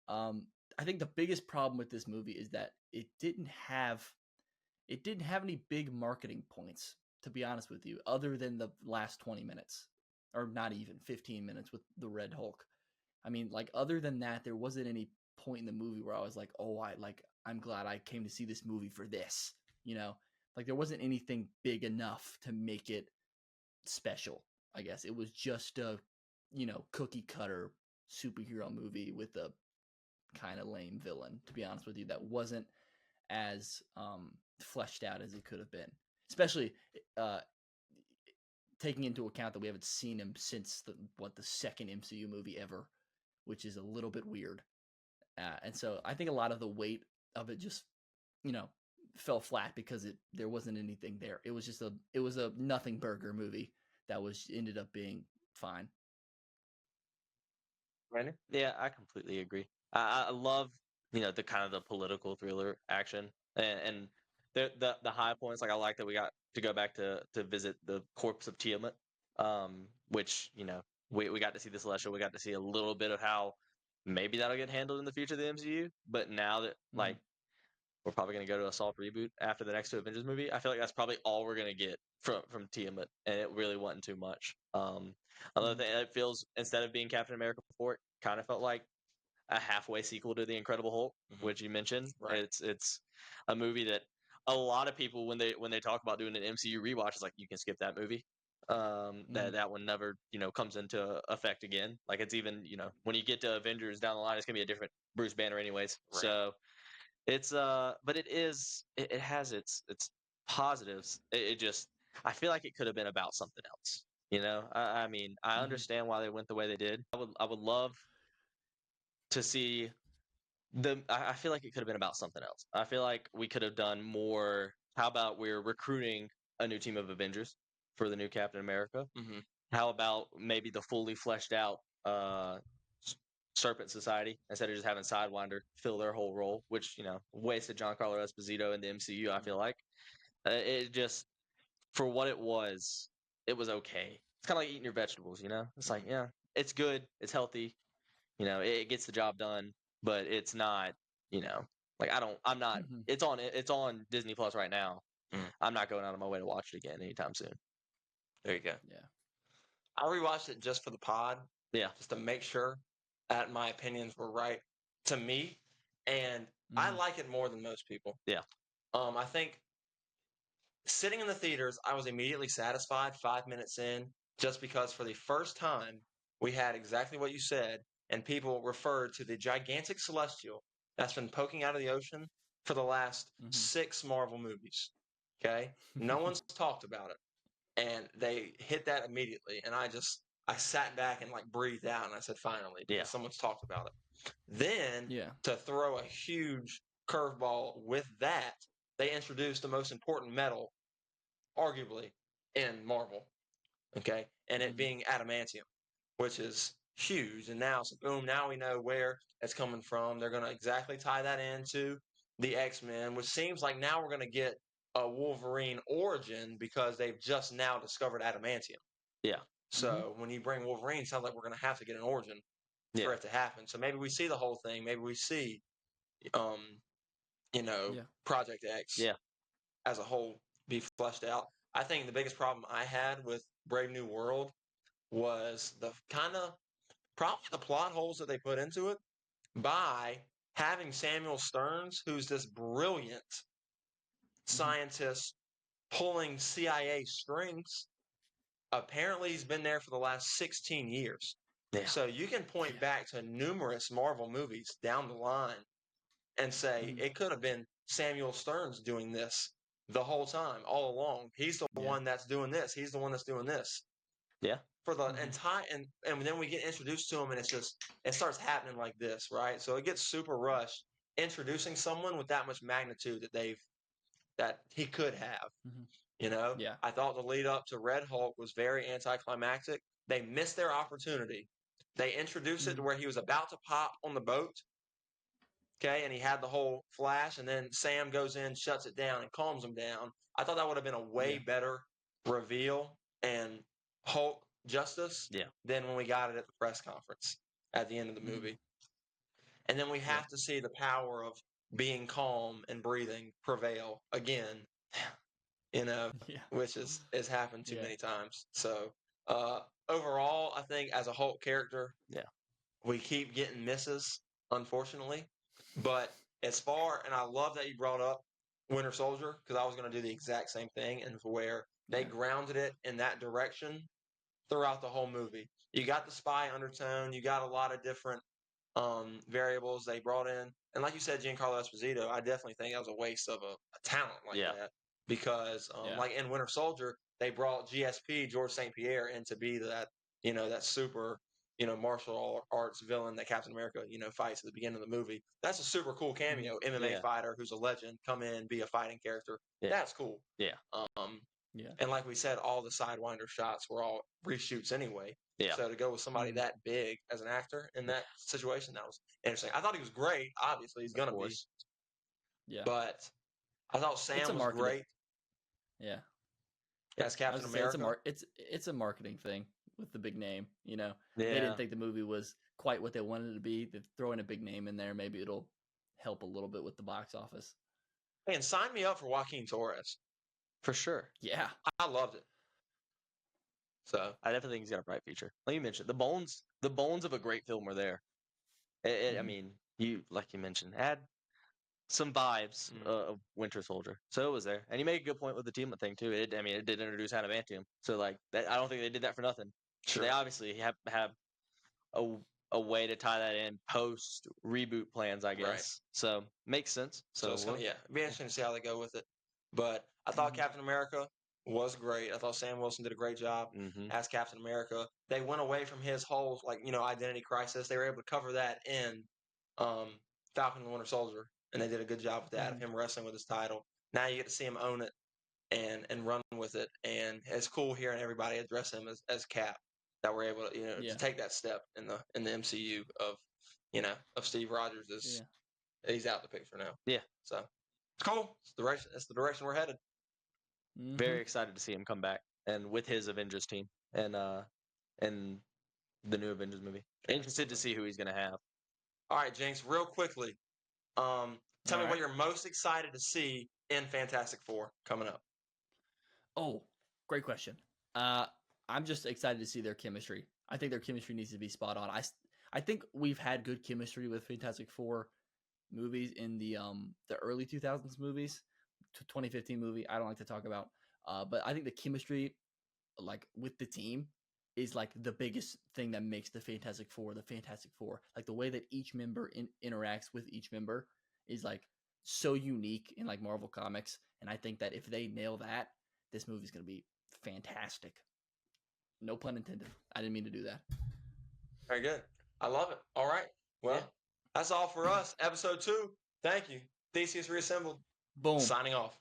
I think the biggest problem with this movie is that it didn't have any big marketing points, to be honest with you, other than the last 20 minutes, or not even 15 minutes with the Red Hulk. I mean, like other than that, there wasn't any point in the movie where I was like, oh, I'm glad I came to see this movie for this. Like there wasn't anything big enough to make it special. I guess it was just a, cookie cutter superhero movie with a kind of lame villain, to be honest with you, that wasn't as fleshed out as it could have been, especially taking into account that we haven't seen him since the second MCU movie ever, which is a little bit weird. And so I think a lot of the weight of it just, fell flat because there wasn't anything there. It was just a nothing burger movie that ended up being fine. Brandon? Yeah, I completely agree. I love the kind of the political thriller action and the high points. Like I like that we got to go back to visit the corpse of Tiamat, which we got to see the Celestial. We got to see a little bit of how maybe that'll get handled in the future of the MCU. But now that like we're probably going to go to a soft reboot after the next two Avengers movie, I feel like that's probably all we're going to get from Tiamat, and it really wasn't too much. Another thing, it feels, instead of being Captain America before, it kind of felt like a halfway sequel to the Incredible Hulk, which you mentioned. Right. It's a movie that a lot of people when they talk about doing an MCU rewatch, is like you can skip that movie. That one never comes into effect again. Like it's even when you get to Avengers down the line, it's gonna be a different Bruce Banner anyways. Right. So it's but it has its positives. It just, I feel like it could have been about something else. I mean, I understand why they went the way they did. I would love to see I feel like it could have been about something else. I feel like we could have done more. How about we're recruiting a new team of Avengers for the new Captain America? How about maybe the fully fleshed out Serpent Society, instead of just having Sidewinder fill their whole role, which wasted Giancarlo Esposito in the MCU. I feel like it just, for what it was okay. It's kind of like eating your vegetables. It's like, yeah, it's good, it's healthy, it gets the job done, but it's not, like I'm not. It's on Disney Plus right now. I'm not going out of my way to watch it again anytime soon. There you go. Yeah. I rewatched it just for the pod. Yeah. Just to make sure that my opinions were right to me. And I like it more than most people. Yeah. I think sitting in the theaters, I was immediately satisfied 5 minutes in, just because for the first time we had exactly what you said, and people referred to the gigantic celestial that's been poking out of the ocean for the last 6 Marvel movies. Okay? No one's talked about it. And they hit that immediately. And I just, I sat back and like breathed out, and I said, "Finally," because someone's talked about it. Then to throw a huge curveball with that, they introduced the most important metal, arguably, in Marvel. Okay, and it being adamantium, which is huge. And now, so boom, now we know where it's coming from. They're going to exactly tie that into the X-Men, which seems like now we're going to get a Wolverine origin because they've just now discovered adamantium. Yeah. So when you bring Wolverine, it sounds like we're going to have to get an origin for it to happen. So maybe we see the whole thing. Maybe we see, Project X as a whole be fleshed out. I think the biggest problem I had with Brave New World was the probably the plot holes that they put into it by having Samuel Stearns, who's this brilliant scientist pulling CIA strings. Apparently, he's been there for the last 16 years. Yeah. So you can point back to numerous Marvel movies down the line and say it could have been Samuel Stearns doing this the whole time, all along. He's the one that's doing this. He's the one that's doing this. Yeah. For the entire and then we get introduced to him, and it starts happening like this, right? So it gets super rushed, introducing someone with that much magnitude that he could have. Yeah. I thought the lead up to Red Hulk was very anticlimactic. They missed their opportunity. They introduced it to where he was about to pop on the boat. Okay, and he had the whole flash, and then Sam goes in, shuts it down, and calms him down. I thought that would have been a way better reveal and Hulk justice than when we got it at the press conference at the end of the movie. And then we have to see the power of being calm and breathing prevail again, which has happened too many times. So overall, I think as a Hulk character, we keep getting misses, unfortunately. But and I love that you brought up Winter Soldier, because I was going to do the exact same thing, and where they grounded it in that direction throughout the whole movie. You got the spy undertone, you got a lot of different variables they brought in, and like you said, Giancarlo Esposito, I definitely think that was a waste of a talent like that, because like in Winter Soldier, they brought GSP George St. Pierre in to be that that super martial arts villain that Captain America, fights at the beginning of the movie. That's a super cool cameo. MMA fighter who's a legend, come in, be a fighting character. That's cool. Yeah. And like we said, all the Sidewinder shots were all reshoots anyway. Yeah. So to go with somebody that big as an actor in that situation, that was interesting. I thought he was great. Obviously, he's going to be. Yeah. But I thought Sam was great. Yeah. As Captain America. It's a marketing thing with the big name, They didn't think the movie was quite what they wanted it to be. They throw in a big name in there. Maybe it'll help a little bit with the box office. And sign me up for Joaquin Torres. For sure. Yeah. I loved it. So I definitely think he's got a bright future. Like you mentioned, the bones of a great film were there. I mean, like you mentioned, add some vibes of Winter Soldier. So it was there. And you make a good point with the team thing too. It did introduce adamantium. So like that, I don't think they did that for nothing. Sure. So they obviously have a way to tie that in post reboot plans, I guess. Right. So makes sense. So it's it'd be interesting to see how they go with it. But I thought Captain America was great. I thought Sam Wilson did a great job as Captain America. They went away from his whole identity crisis. They were able to cover that in Falcon and the Winter Soldier, and they did a good job with that of him wrestling with his title. Now you get to see him own it and run with it, and it's cool hearing everybody address him as Cap. That we're able to to take that step in the MCU of Steve Rogers he's out the picture now. Yeah, so it's cool. It's the direction we're headed. Very excited to see him come back and with his Avengers team and the new Avengers movie. Interested to see who he's going to have. All right, Jinx, real quickly, tell me what you're most excited to see in Fantastic Four coming up. Oh, great question. I'm just excited to see their chemistry. I think their chemistry needs to be spot on. I think we've had good chemistry with Fantastic Four movies in the early 2000s movies. 2015 movie I don't like to talk about, but I think the chemistry like with the team is like the biggest thing that makes the Fantastic Four. Like the way that each member interacts with each member is like so unique in like Marvel Comics, and I think that if they nail that, this movie's going to be fantastic. No pun intended. I didn't mean to do that. Very good. I love it. All right. Well, that's all for us. Episode 2. Thank you. Theseus Reassembled. Boom. Signing off.